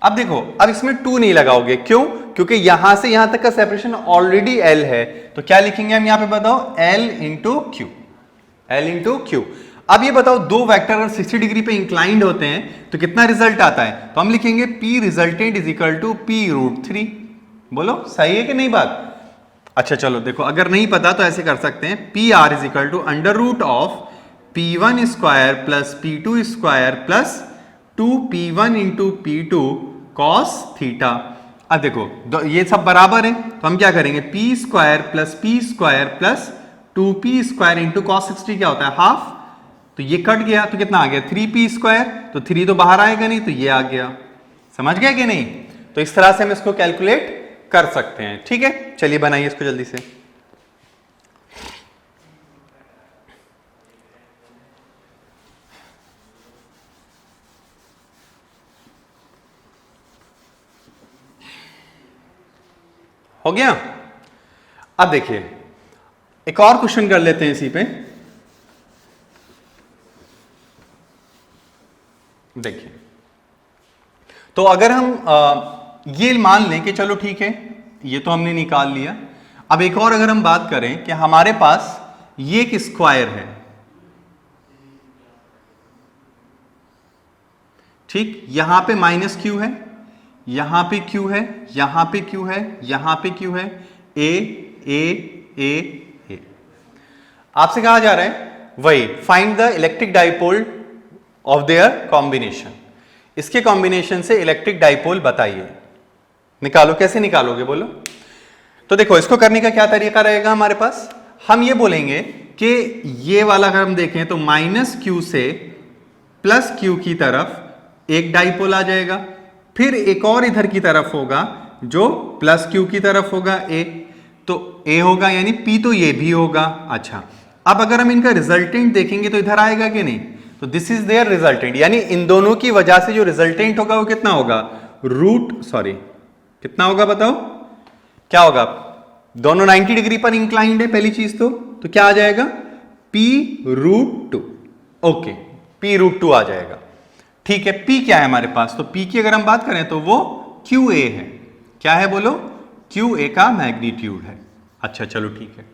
अब देखो अब इसमें 2 नहीं लगाओगे, क्यों, क्योंकि यहां से यहां तक का सेपरेशन ऑलरेडी L है। तो क्या लिखेंगे हम यहां पे बताओ, L इंटू क्यू। अब ये बताओ दो वेक्टर अगर 60 डिग्री पे इंक्लाइंड होते हैं तो कितना रिजल्ट आता है, तो हम लिखेंगे P resultant is equal to P√3। बोलो सही है कि नहीं बात। अच्छा चलो देखो अगर नहीं पता तो ऐसे कर सकते हैं, PR is equal to √P1 square plus P2 square plus 2P1 into P2 cos theta. अब देखो ये सब बराबर है तो हम क्या करेंगे, P square plus 2P square into cos 60 क्या होता है हाफ। तो ये कट गया तो कितना आ गया 3P स्क्वायर, तो 3 तो बाहर आएगा नहीं तो ये आ गया। समझ गया कि नहीं। तो इस तरह से हम इसको कैलकुलेट कर सकते हैं, ठीक है। चलिए बनाइए इसको जल्दी से। हो गया। अब देखिए एक और क्वेश्चन कर लेते हैं इसी पे। देखिए तो अगर हम ये मान लें कि चलो ठीक है, ये तो हमने निकाल लिया। अब एक और अगर हम बात करें कि हमारे पास ये एक स्क्वायर है, ठीक, यहां पे माइनस क्यू है, यहां पे क्यू है, यहां पे क्यू है, यहां पे क्यू है, ए ए ए ए। आपसे कहा जा रहा है वही find the electric dipole of their combination. इसके कॉम्बिनेशन से इलेक्ट्रिक डाइपोल बताइए। निकालो, कैसे निकालोगे बोलो? तो देखो, इसको करने का क्या तरीका रहेगा हमारे पास। हम ये बोलेंगे कि ये वाला अगर हम देखें तो माइनस क्यू से प्लस क्यू की तरफ एक डाइपोल आ जाएगा, फिर एक और इधर की तरफ होगा जो प्लस क्यू की तरफ होगा, ए, तो ए होगा यानी पी, तो ये भी होगा। अच्छा, अब अगर हम इनका रिजल्टेंट देखेंगे तो इधर आएगा कि नहीं? तो दिस इज देयर रिजल्टेंट, यानी इन दोनों की वजह से जो रिजल्टेंट होगा वो कितना होगा? कितना होगा बताओ? क्या होगा? दोनों 90 डिग्री पर इंक्लाइंड है पहली चीज तो क्या आ जाएगा? p√2। ओके, p√2 आ जाएगा। ठीक है, p क्या है हमारे पास? तो p की अगर हम बात करें तो वो QA है। क्या है बोलो? QA का मैग्नीट्यूड है। अच्छा चलो ठीक है।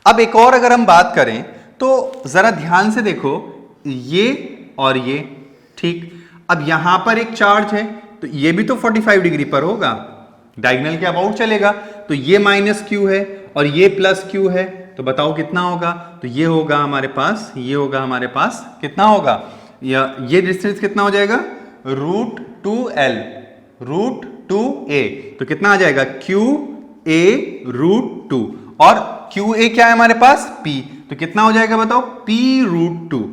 अब एक और अगर हम बात करें तो जरा ध्यान से देखो, ये और ये, ठीक। अब यहां पर एक चार्ज है तो ये भी तो 45 डिग्री पर होगा, डायगोनल के अबाउट चलेगा। तो ये माइनस क्यू है और ये प्लस क्यू है, तो बताओ कितना होगा? तो ये होगा हमारे पास, ये होगा हमारे पास, कितना होगा? ये डिस्टेंस कितना हो जाएगा? √2L, √2A। तो कितना आ जाएगा? QA√2, और QA क्या है हमारे पास? P। तो कितना हो जाएगा बताओ? P√2।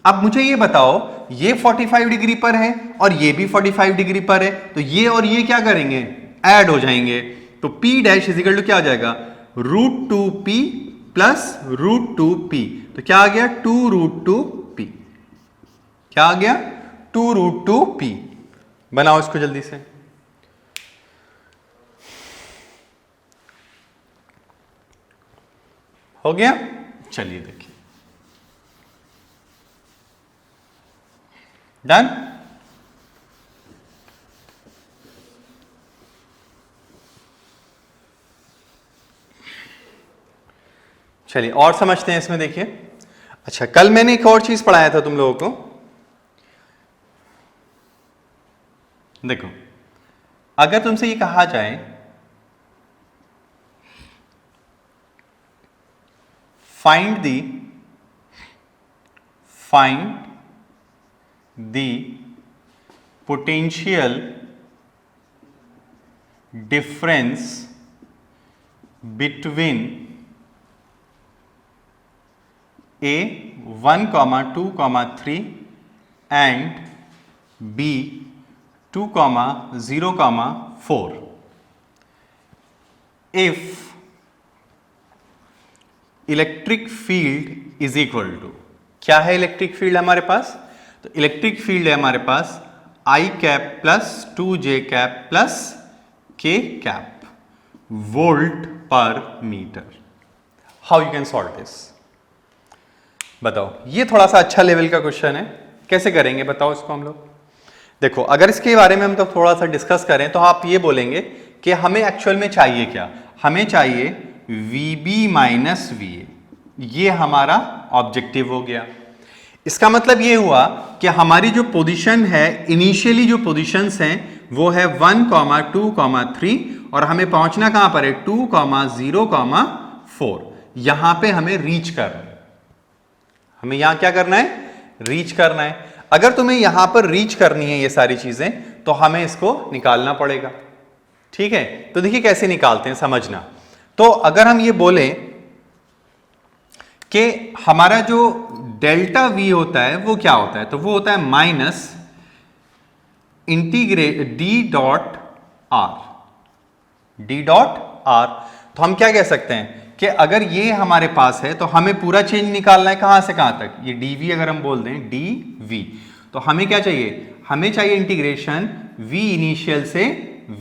अब मुझे ये बताओ, ये 45 डिग्री पर है और ये भी 45 डिग्री पर है, तो ये और ये क्या करेंगे? ऐड हो जाएंगे। तो P डैश इजिकल टू क्या हो जाएगा? √2P plus √2P। तो क्या आ गया? 2√2P। क्या आ गया? 2√2P। बनाओ इसको जल्दी से। हो गया? चलिए देखिए, डन। चलिए और समझते हैं इसमें। देखिए, अच्छा, कल मैंने एक और चीज पढ़ाया था तुम लोगों को। देखो, अगर तुमसे ये कहा जाए find the potential difference between A 1, 2, 3 and B 2, 0, 4 if electric field is equal to, क्या है इलेक्ट्रिक फील्ड हमारे पास? तो इलेक्ट्रिक फील्ड है हमारे पास I cap plus 2J cap plus K cap volt per metre. How you can solve this? बताओ, ये थोड़ा सा अच्छा लेवल का क्वेश्चन है, कैसे करेंगे बताओ इसको हम लोग। देखो, अगर इसके बारे में हम तो थोड़ा सा डिस्कस करें तो आप ये बोलेंगे कि हमें एक्चुअल में चाहिए क्या? हमें चाहिए VB माइनस VA, ये हमारा ऑब्जेक्टिव हो गया। इसका मतलब ये हुआ कि हमारी जो पोजीशन है, इनिशियली जो पोजीशंस हैं वो है 1, 2, 3, और हमें पहुंचना कहां पर है? 2, 0, 4। यहां पे हमें रीच करना है। हमें यहां क्या करना है? रीच करना है। अगर तुम्हें यहां पर रीच करनी है ये सारी चीजें, तो हमें इसको निकालना पड़ेगा। ठीक है, तो देखिए कैसे निकालते हैं, समझना। तो अगर हम ये बोले कि हमारा जो डेल्टा V होता है वो क्या होता है? तो वो होता है minus integrate D dot R। तो हम क्या कह सकते हैं कि अगर ये हमारे पास है तो हमें पूरा चेंज निकालना है, कहां से कहां तक? ये dV अगर हम बोल दें dV, तो हमें क्या चाहिए? हमें चाहिए इंटीग्रेशन V इनिशियल से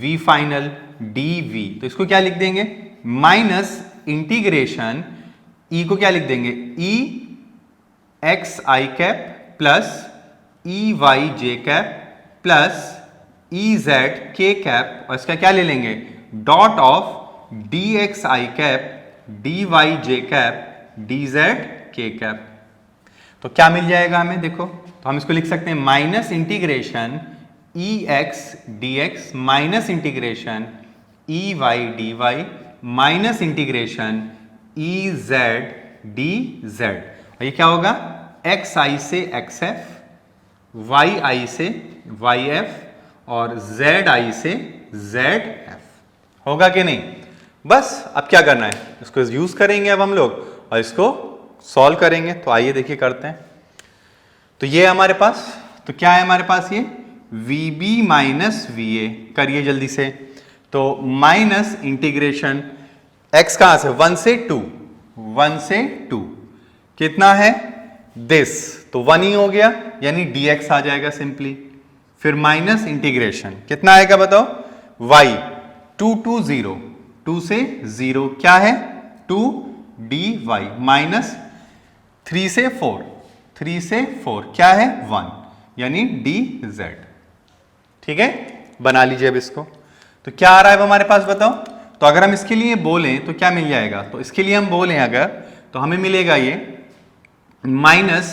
V फाइनल dV। तो इसको क्या लिख देंगे? माइनस इंटीग्रेशन E को क्या लिख देंगे? E x I cap plus E y j cap plus E Z K cap, और इसका क्या ले लेंगे, dot of D X I cap D Y J cap D Z K cap. तो क्या मिल जाएगा हमें, देखो तो हम इसको लिख सकते हैं minus integration E X D X minus integration E Y D Y minus integration E Z D Z. और ये क्या होगा, एक्स आई से एक्स एफ, वाई आई से वाई एफ और जेड आई से जेड एफ। होगा कि नहीं। बस अब क्या करना है, इसको यूज करेंगे अब हम लोग और इसको सॉल्व करेंगे। तो आइए देखिए करते हैं। तो ये है हमारे पास, तो क्या है हमारे पास, ये VB माइनस VA, करिए जल्दी से। तो माइनस इंटीग्रेशन x कहां से, 1 से 2, 1 से 2 कितना है दिस, तो 1 ही हो गया यानी dx आ जाएगा सिंपली। फिर माइनस इंटीग्रेशन कितना आएगा बताओ, y 2 to 0, 2 से 0 क्या है 2 dy माइनस 3 से 4, 3 से 4 क्या है 1 यानी dz। ठीक है, बना लीजिए अब इसको। तो क्या आ रहा है अब हमारे पास बताओ। तो अगर हम इसके लिए बोलें तो क्या मिल जाएगा, तो इसके लिए हम बोलें अगर, तो हमें मिलेगा ये माइनस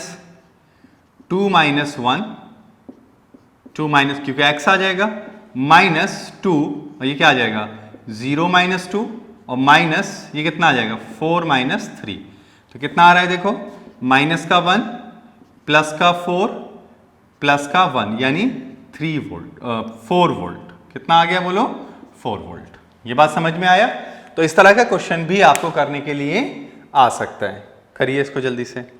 2 माइनस 1, 2 माइनस क्योंकि x आ जाएगा, माइनस 2 और ये क्या आ जाएगा 0 माइनस 2 और माइनस ये कितना आ जाएगा 4 माइनस 3। तो कितना आ रहा है देखो, माइनस का 1 प्लस का 4 प्लस का 1 यानी 3 वोल्ट 4 वोल्ट। कितना आ गया बोलो 4 वोल्ट। ये बात समझ में आया। तो इस तरह का क्वेश्चन भी आपको करने के लिए आ सकता है। करिए इसको जल्दी से।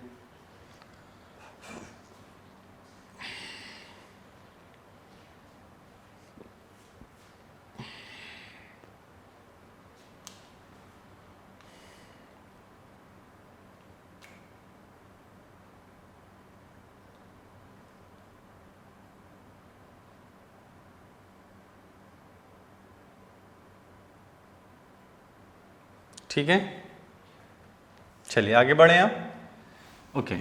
ठीक है, चलिए आगे बढ़े आप। ओके,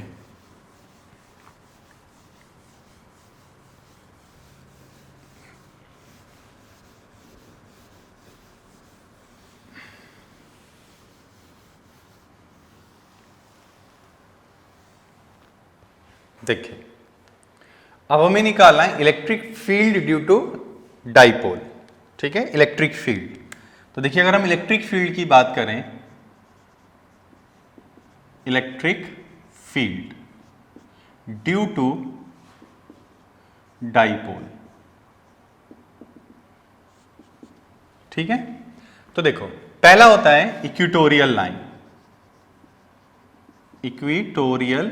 देखिए अब हमें निकालना है electric field due to dipole. ठीक है, इलेक्ट्रिक फील्ड। तो देखिए अगर हम इलेक्ट्रिक फील्ड की बात करें, electric field due to dipole. ठीक है, तो देखो पहला होता है इक्वेटोरियल लाइन, इक्वेटोरियल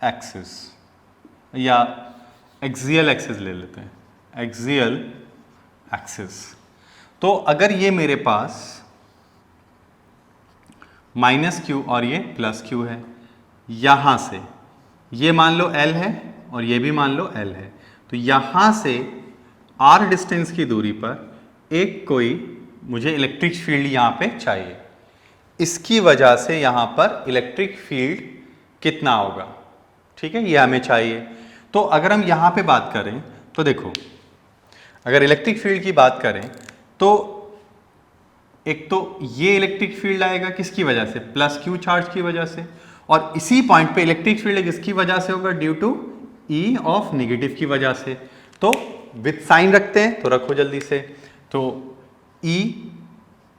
एक्सिस या एक्सियल एक्सिस ले लेते हैं, एक्सियल एक्सिस। तो अगर ये मेरे पास माइनस क्यू और ये प्लस क्यू है, यहां से ये मान लो L है और ये भी मान लो L है, तो यहां से R डिस्टेंस की दूरी पर एक कोई मुझे इलेक्ट्रिक फील्ड यहां पे चाहिए। इसकी वजह से यहां पर इलेक्ट्रिक फील्ड कितना होगा, ठीक है, ये हमें चाहिए। तो अगर हम यहां पे बात करें तो देखो, अगर इलेक्ट्रिक फील्ड की बात करें तो एक तो ये इलेक्ट्रिक फील्ड आएगा किसकी वजह से, प्लस क्यू चार्ज की वजह से, और इसी पॉइंट पे इलेक्ट्रिक फील्ड किसकी वजह से होगा, due to E of negative की वजह से। तो विथ साइन रखते हैं, तो रखो जल्दी से। तो ई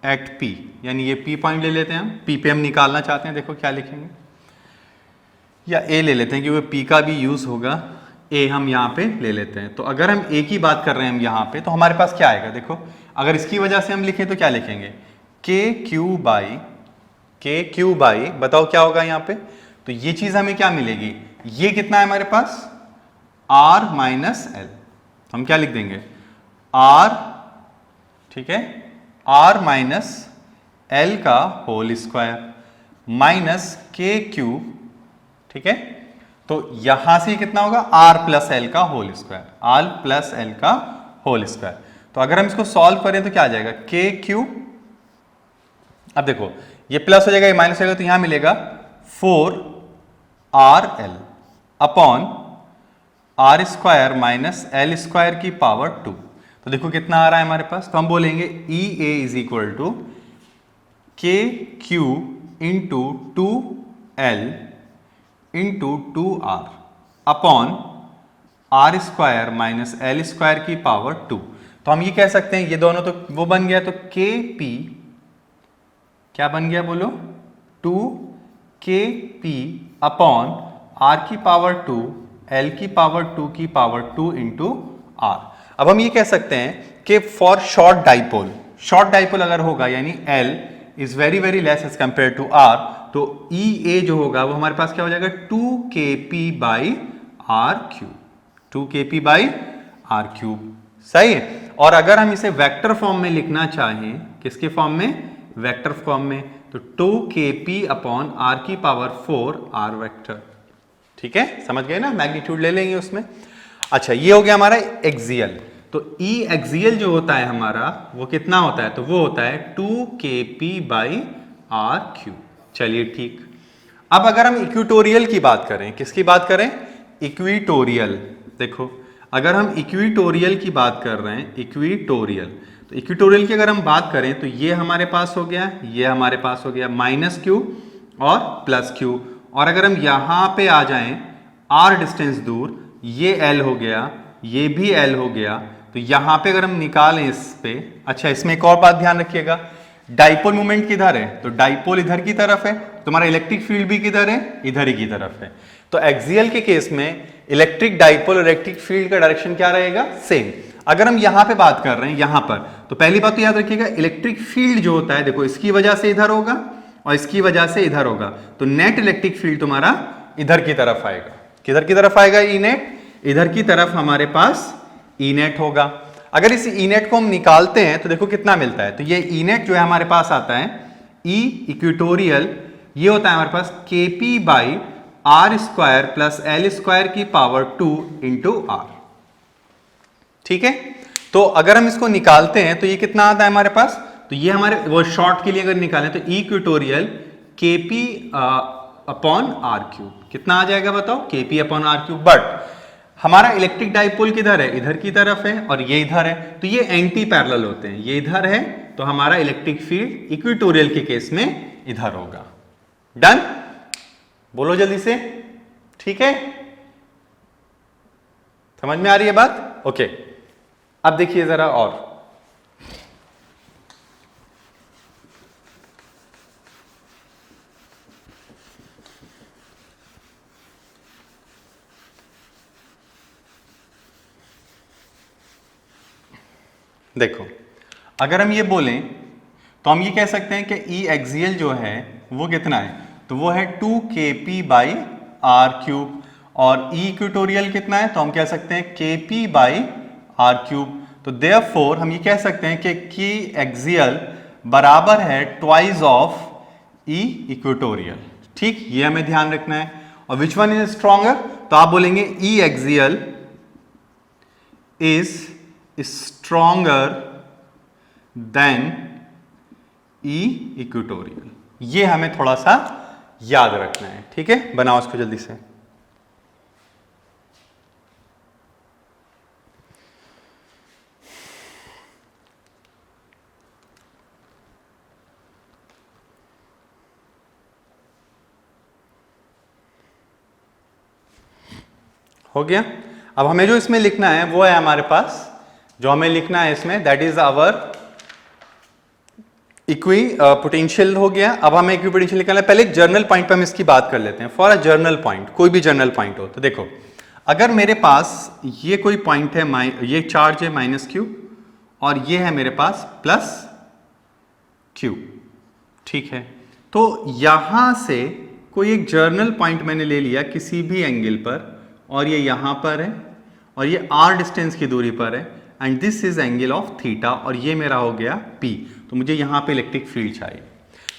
एट पी, यानी ये पी पॉइंट ले लेते हैं हम, पी पे हम निकालना चाहते हैं, देखो क्या लिखेंगे, या ए ले लेते हैं क्योंकि पी का भी यूज होगा, ए हम यहाँ पे ले लेते हैं। तो अगर हम ए की बात कर रहे हैं हम यहाँ पे, तो हमारे पास क्या आएगा देखो, अगर इसकी वजह से हम लिखें तो क्या लिखेंगे, के क्यू बाई बताओ क्या होगा यहाँ पे। तो ये चीज हमें क्या मिलेगी, ये कितना है हमारे पास आर माइनस एल, हम क्या लिख देंगे आर, ठीक है, आर माइनस एल का होल स्क्वायर माइनस के क्यूब, ठीक है। तो यहां से कितना होगा आर प्लस एल का whole square, R plus L का होल स्क्वायर। तो अगर हम इसको सॉल्व करें तो क्या आ जाएगा के क्यू, अब देखो ये प्लस हो जाएगा, ये माइनस हो जाएगा, तो यहां मिलेगा 4 R L upon R square minus L square की पावर 2। तो देखो कितना आ रहा है हमारे पास, तो हम बोलेंगे E A is equal to K Q into 2L into 2R upon R square minus L square की पावर 2। तो हम ये कह सकते हैं, ये दोनों तो वो बन गया, तो के पी क्या बन गया बोलो, 2KP अपॉन आर की पावर 2 एल की पावर 2 की पावर 2 इंटू आर। अब हम ये कह सकते हैं कि फॉर शॉर्ट डाइपोल अगर होगा यानी L is very very less as compare to R, तो ई ए जो होगा वो हमारे पास क्या हो जाएगा 2KP by R cube, 2KP by R cube. सही है। और अगर हम इसे वेक्टर फॉर्म में लिखना चाहें, किसके फॉर्म में, वेक्टर फॉर्म में, तो 2KP अपॉन आर की पावर 4 आर वेक्टर। ठीक है, समझ गए ना, मैग्नीट्यूड ले लेंगे उसमें। अच्छा, ये हो गया हमारा एक्सियल। तो ई एक्सियल जो होता है हमारा वो कितना होता है, तो वो होता है 2KP बाई आर क्यूब। चलिए ठीक। अब अगर हम इक्वेटोरियल की बात करें, किसकी बात करें, इक्वेटोरियल। देखो अगर हम इक्वेटोरियल की बात कर रहे हैं, इक्वेटोरियल, तो इक्वेटोरियल की अगर हम बात करें तो ये हमारे पास हो गया, ये हमारे पास हो गया माइनस क्यू और प्लस क्यू। और अगर हम यहां पे आ जाएं आर डिस्टेंस दूर, ये एल हो गया, ये भी एल हो गया, तो यहां पे अगर हम निकालें इस पे, अच्छा इसमें एक और बात ध्यान रखिएगा, डाइपोल मोमेंट किधर है, तो डाइपोल इधर की तरफ है, तुम्हारा इलेक्ट्रिक फील्ड भी किधर है, इधर ही की तरफ है। तो एक्सियल के केस में इलेक्ट्रिक डाइपोल और इलेक्ट्रिक फील्ड का डायरेक्शन क्या रहेगा, सेम। अगर हम यहां पे बात कर रहे हैं यहां पर, तो पहली बात तो याद रखिएगा इलेक्ट्रिक फील्ड जो होता है, देखो इसकी वजह से इधर होगा और इसकी वजह से इधर होगा, तो नेट इलेक्ट्रिक फील्ड तुम्हारा इधर की तरफ आएगा। किधर की तरफ आएगा, ई नेट, इधर की तरफ हमारे पास ई नेट होगा। अगर इस ई नेट को हम निकालते हैं तो देखो कितना मिलता है, तो ये ई नेट जो है हमारे पास आता है ई इक्वेटोरियल, ये होता है हमारे पास KP by R square plus L square की पावर 2 इंटू आर। ठीक है, तो अगर हम इसको निकालते हैं तो ये कितना आता है हमारे पास, तो ये हमारे वो शॉर्ट के लिए अगर निकालें तो equatorial KP upon R cube, कितना आ जाएगा बताओ, KP upon R cube. But हमारा इलेक्ट्रिक डाइपोल किधर है, इधर की तरफ है और ये इधर है, तो ये एंटी पैरेलल होते हैं, ये इधर है, तो हमारा इलेक्ट्रिक फील्ड इक्वेटोरियल के केस में इधर होगा। डन, बोलो जल्दी से। ठीक है, समझ में आ रही है बात, ओके। अब देखिए जरा और, देखो अगर हम ये बोलें तो हम ये कह सकते हैं कि ई एक्सियल जो है वो कितना है, तो वो है 2KP बाई आर क्यूब, और ई इक्वेटोरियल कितना है, तो हम कह सकते हैं KP बाई आर क्यूब। तो देयरफॉर हम ये कह सकते हैं कि की एक्सियल बराबर है ट्वाइस ऑफ ई इक्वेटोरियल। ठीक, ये हमें ध्यान रखना है। और विच वन इज स्ट्रॉन्गर, तो आप बोलेंगे E axial is stronger than E equatorial. ये हमें थोड़ा सा याद रखना है। ठीक है, बनाओ इसको जल्दी से। हो गया। अब हमें जो इसमें लिखना है वो है हमारे पास, जो हमें लिखना है इसमें, that is our equipotential हो गया। अब हमें इक्वी पोटेंशियल निकालना है। पहले एक जर्नल पॉइंट पे हम इसकी बात कर लेते हैं। फॉर अ जर्नल पॉइंट, कोई भी जर्नल पॉइंट हो, तो देखो अगर मेरे पास ये कोई पॉइंट है, ये चार्ज है माइनस क्यू और ये है मेरे पास प्लस क्यू। ठीक है, तो यहां से कोई एक जर्नल पॉइंट मैंने ले लिया किसी भी एंगल पर, और ये यहां पर है और ये r डिस्टेंस की दूरी पर है, and this is angle of theta, और ये मेरा हो गया P। तो मुझे यहां पे इलेक्ट्रिक फील्ड चाहिए।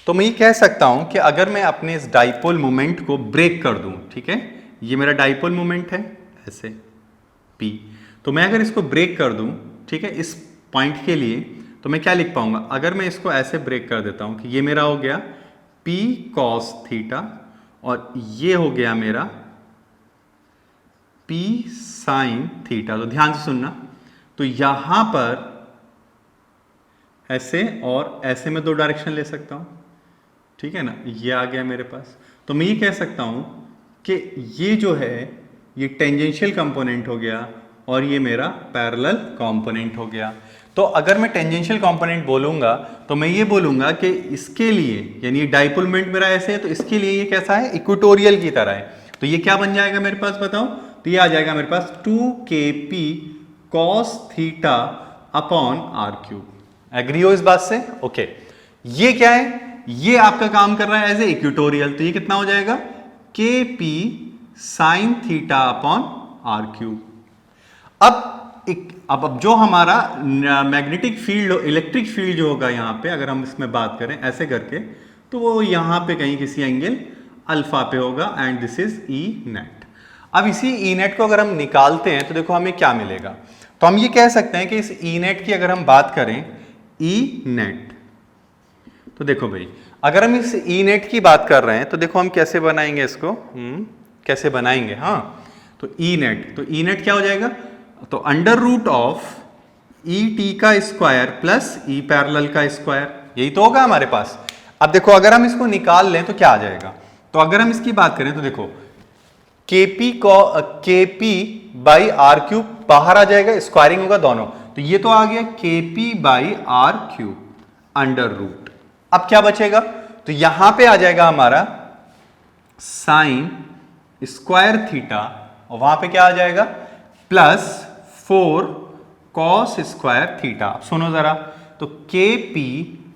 तो मैं ये कह सकता हूं कि अगर मैं अपने इस डाइपोल मोमेंट को ब्रेक कर दूं, ठीक है, ये मेरा डाइपोल मोमेंट है ऐसे P, तो मैं अगर इसको ब्रेक कर दूं, ठीक है, इस पॉइंट के लिए, तो मैं क्या लिख पाऊंगा, अगर मैं इसको ऐसे ब्रेक कर देता हूं कि ये मेरा हो गया P cos थीटा और ये हो गया मेरा P साइन थीटा। तो ध्यान से सुनना, तो यहां पर ऐसे और ऐसे में 2 डायरेक्शन ले सकता हूं, ठीक है ना, ये आ गया मेरे पास। तो मैं ये कह सकता हूं कि ये जो है ये टेंजेंशियल कंपोनेंट हो गया और ये मेरा पैरेलल कंपोनेंट हो गया। तो अगर मैं टेंजेंशियल कंपोनेंट बोलूंगा तो मैं ये बोलूंगा कि इसके लिए, यानी डाइपोल मोमेंट मेरा ऐसे है, तो इसके लिए ये कैसा है, इक्वेटोरियल की तरह है। तो ये क्या बन जाएगा मेरे पास, बताओ, तो ये आ जाएगा मेरे पास 2kp cos theta upon r³। Agree हो इस बात से? ओके। ये क्या है, ये आपका काम कर रहा है एज ए इक्वेटोरियल, तो ये कितना हो जाएगा, kp sign theta upon r³। अब जो हमारा मैग्नेटिक फील्ड, इलेक्ट्रिक फील्ड जो होगा यहाँ पे, अगर हम इसमें बात करें ऐसे करके, तो वो यहाँ पे कहीं किसी एंगल अल्फा पे होगा and this is E net. अब इसी ई नेट को अगर हम निकालते हैं तो देखो हमें क्या मिलेगा। तो हम ये कह सकते हैं कि इस ई नेट की अगर हम बात करें, ई नेट, तो देखो भाई, अगर हम इस ई नेट की बात कर रहे हैं तो देखो हम कैसे बनाएंगे इसको, कैसे बनाएंगे, हाँ, तो ई नेट, तो ई नेट क्या हो जाएगा, तो under root of E T का स्क्वायर प्लस ई पैरेलल का स्क्वायर, यही तो होगा हमारे पास। अब देखो अगर हम इसको निकाल लें तो क्या आ जाएगा, तो अगर हम इसकी बात करें तो देखो kp बाई r³ बाहर आ जाएगा, स्क्वायरिंग होगा दोनों, तो ये तो आ गया kp by r³ under root. अब क्या बचेगा, तो यहां पे आ जाएगा हमारा साइन स्क्वायर थीटा और वहां पे क्या आ जाएगा, प्लस 4 कॉस स्क्वायर थीटा। सुनो जरा, तो kp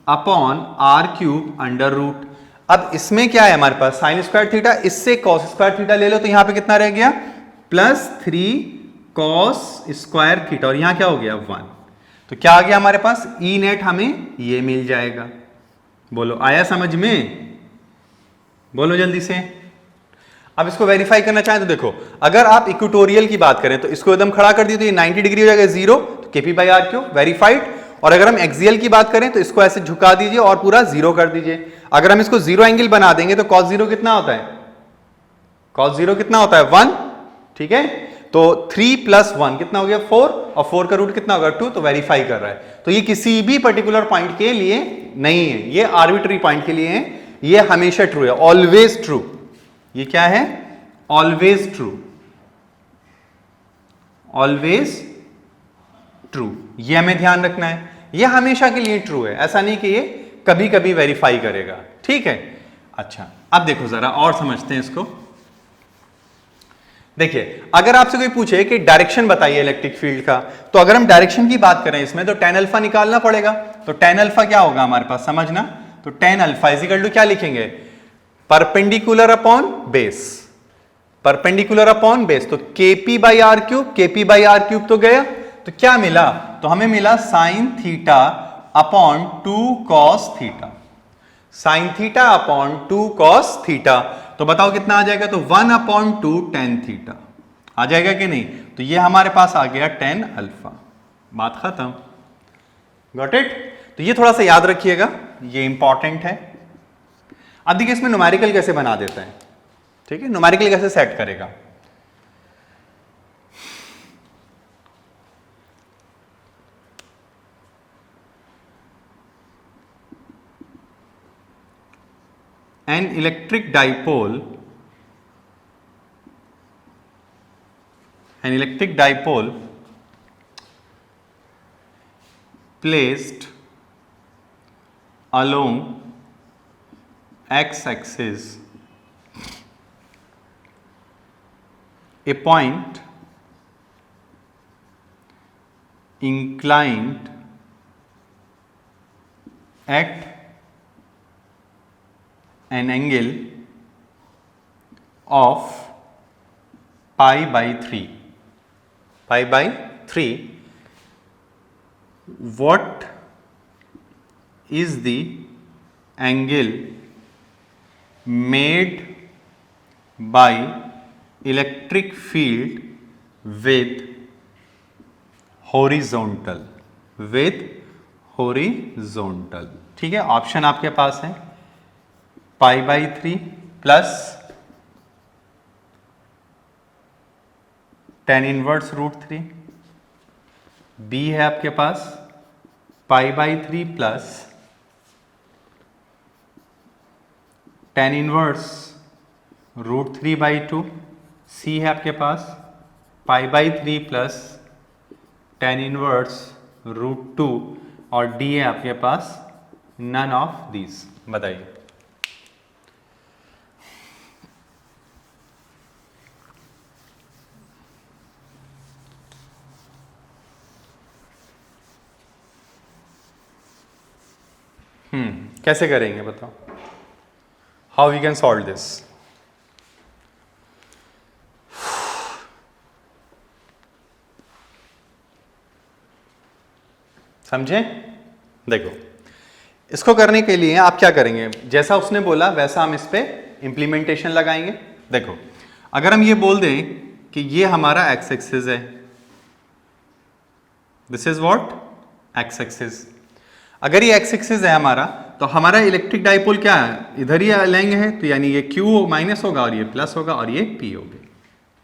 upon r³ under root. अब इसमें क्या है हमारे पास, साइन स्क्वायर थीटा, इससे कॉस स्क्वायर थीटा ले लो, तो यहां पे कितना रह गया, प्लस 3 कॉस स्क्वायर थीटा, और यहां क्या हो गया 1। तो क्या आ गया हमारे पास, ई नेट हमें ये मिल जाएगा। बोलो आया समझ में, बोलो जल्दी से। अब इसको वेरीफाई करना चाहें तो देखो, अगर आप इक्वेटोरियल की बात करें तो इसको एकदम खड़ा कर दिए तो ये 90 डिग्री हो जाएगा 0, तो kp बाई r³ वेरीफाइड। और अगर हम एक्सियल की बात करें तो इसको ऐसे झुका दीजिए और पूरा 0 कर दीजिए। अगर हम इसको 0 एंगल बना देंगे तो cos 0 कितना होता है, cos 0 कितना होता है 1, ठीक है। तो 3 प्लस 1 कितना हो गया 4, और 4 का रूट कितना होगा 2, तो वेरीफाई कर रहा है। तो ये किसी भी पर्टिकुलर पॉइंट के लिए नहीं है, ये आर्बिट्री पॉइंट के लिए है, ये हमेशा ट्रू है, ऑलवेज ट्रू। ये क्या है, ऑलवेज ट्रू, ऑलवेज ट्रू, ये हमें ध्यान रखना है, ये हमेशा के लिए ट्रू है, ऐसा नहीं कि ये कभी कभी वेरीफाई करेगा, ठीक है। अच्छा अब देखो जरा और समझते हैं इसको। देखिए अगर आपसे कोई पूछे कि डायरेक्शन बताइए इलेक्ट्रिक फील्ड का, तो अगर हम डायरेक्शन की बात करें इसमें तो tan अल्फा निकालना पड़ेगा। तो tan अल्फा क्या होगा हमारे पास, समझना, तो tan alpha is equal to क्या लिखेंगे, perpendicular upon base, perpendicular upon base, तो kp by r³, kp by r³ तो गया, तो क्या मिला, तो हमें मिला sine theta upon 2 cos theta, sine theta upon 2 cos theta. तो बताओ कितना आ जाएगा, तो 1 अपॉन 2 tan थीटा आ जाएगा कि नहीं, तो ये हमारे पास आ गया tan अल्फा, बात खत्म, गॉट इट। तो ये थोड़ा सा याद रखिएगा, ये इंपॉर्टेंट है। अब देखिए इसमें न्यूमेरिकल कैसे बना देता है, ठीक है, न्यूमेरिकल कैसे सेट करेगा। An electric dipole placed along x-axis a point inclined at an angle of pi by 3, pi by 3, what is the angle made by electric field with horizontal, with horizontal, ठीक है। Option आपके पास है pi by 3 plus tan inverse √3, b है आपके पास π/3 plus tan inverse √3/2, c है आपके पास π/3 plus tan inverse √2 और d है आपके पास नन ऑफ दीज। बताइए कैसे करेंगे, बताओ how we can solve this. समझे? देखो इसको करने के लिए आप क्या करेंगे, जैसा उसने बोला वैसा हम इस पे इंप्लीमेंटेशन लगाएंगे। देखो अगर हम ये बोल दें कि ये हमारा एक्स एक्सिस है, this is what x axis. अगर ये एक्स एक्सिस है हमारा तो हमारा इलेक्ट्रिक डाइपोल क्या है, इधर ही लेंगे है, तो यानी ये Q माइनस होगा और ये प्लस होगा और ये P होगा।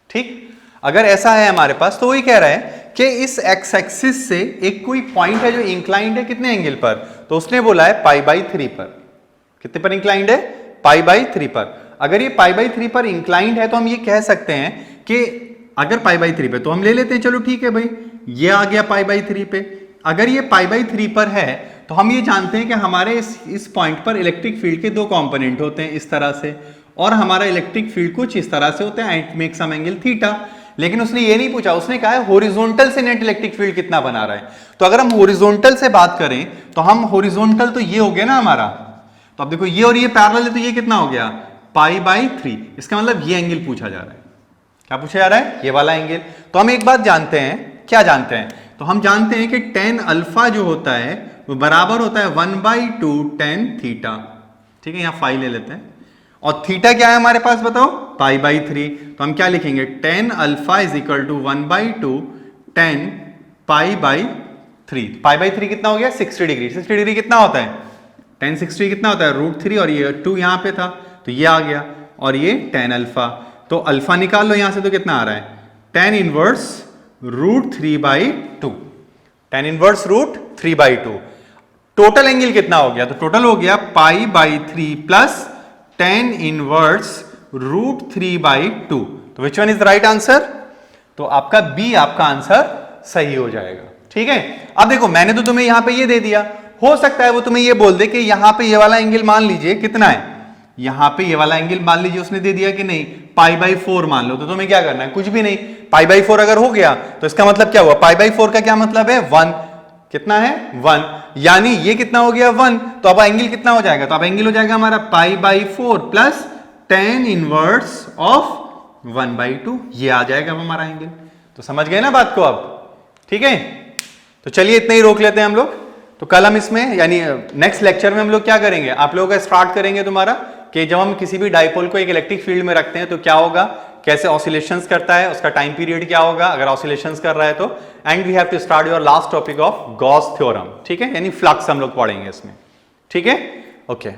ठीक, अगर ऐसा है हमारे पास तो वही कह रहा है कि इस एक्स एक्सिस से एक कोई पॉइंट है जो इंक्लाइंड है कितने एंगल पर, तो उसने बोला है π/3 पर। कितने पर इंक्लाइंड है? π/3 पर। अगर ये π/3 पर इंक्लाइंड है तो हम ये कह सकते हैं कि अगर π/3 पे तो हम ले लेते हैं, चलो ठीक है भाई ये आ गया π/3 पे। अगर ये π/3 पर है तो हम ये जानते हैं कि हमारे इस पॉइंट पर इलेक्ट्रिक फील्ड के दो कंपोनेंट होते हैं इस तरह से, और हमारा इलेक्ट्रिक फील्ड कुछ इस तरह से होता है and make some angle theta. लेकिन उसने ये नहीं पूछा, उसने कहा है हॉरिजॉन्टल से नेट इलेक्ट्रिक फील्ड कितना बना रहा है। तो अगर हम हॉरिजॉन्टल से बात करें तो हम हॉरिजॉन्टल तो ये हो गया ना हमारा, तो अब देखो ये और ये पैरेलल है तो ये कितना हो गया π/3। इसका मतलब ये एंगल पूछा जा रहा है। क्या पूछा जा रहा है? ये वाला एंगल। तो हम एक बात जानते हैं, क्या जानते हैं, तो हम जानते हैं कि tan अल्फा जो होता है वो बराबर होता है 1/2 tan थीटा। ठीक है, यहां फाई ले लेते हैं, और थीटा क्या है हमारे पास बताओ π/3। तो हम क्या लिखेंगे, tan alpha is equal to 1/2 tan π/3। π/3 कितना हो गया 60 डिग्री। 60 डिग्री कितना होता है, tan 60 कितना होता है √3, और ये 2 यहां पे था तो ये आ गया, और ये tan अल्फा। तो अल्फा निकाल लो यहां से तो कितना आ रहा है tan inverse √3/2, tan inverse √3/2। Total angle कितना हो गया, तो टोटल हो गया π/3 प्लस tan इनवर्स √3/2। तो which one is the right answer? तो आपका बी आपका आंसर सही हो जाएगा। ठीक है, अब देखो मैंने तो तुम्हें यहां पे ये दे दिया, हो सकता है वो तुम्हें ये बोल दे कि यहां पे ये वाला एंगल मान लीजिए कितना है, यहां पे ये वाला एंगल मान लीजिए उसने दे दिया कि नहीं π/4 मान लो, तो तुम्हें क्या करना है, कुछ भी नहीं। π/4 अगर हो गया तो इसका मतलब क्या हुआ, π/4 का क्या मतलब है 1, कितना है 1, यानी ये कितना हो गया 1, तो अब एंगल कितना हो जाएगा, तो अब एंगल हो जाएगा हमारा π/4 प्लस tan इनवर्स ऑफ 1/2, ये आ जाएगा अब हमारा एंगल। तो समझ गए ना बात को अब? ठीक है, तो चलिए इतना ही रोक लेते हैं हम लोग। तो कल हम इसमें यानी नेक्स्ट लेक्चर में हम लोग क्या करेंगे, आप लोगों का स्टार्ट करेंगे तुम्हारा कि जब हम किसी भी डाइपोल को एक इलेक्ट्रिक फील्ड में रखते हैं तो क्या होगा, कैसे ऑसिलेशंस करता है, उसका टाइम पीरियड क्या होगा अगर ऑसिलेशंस कर रहा है तो, and we have to start your last topic of Gauss theorem. ठीक है, यानी फ्लक्स हम लोग पढ़ेंगे इसमें। ठीक है, ओके।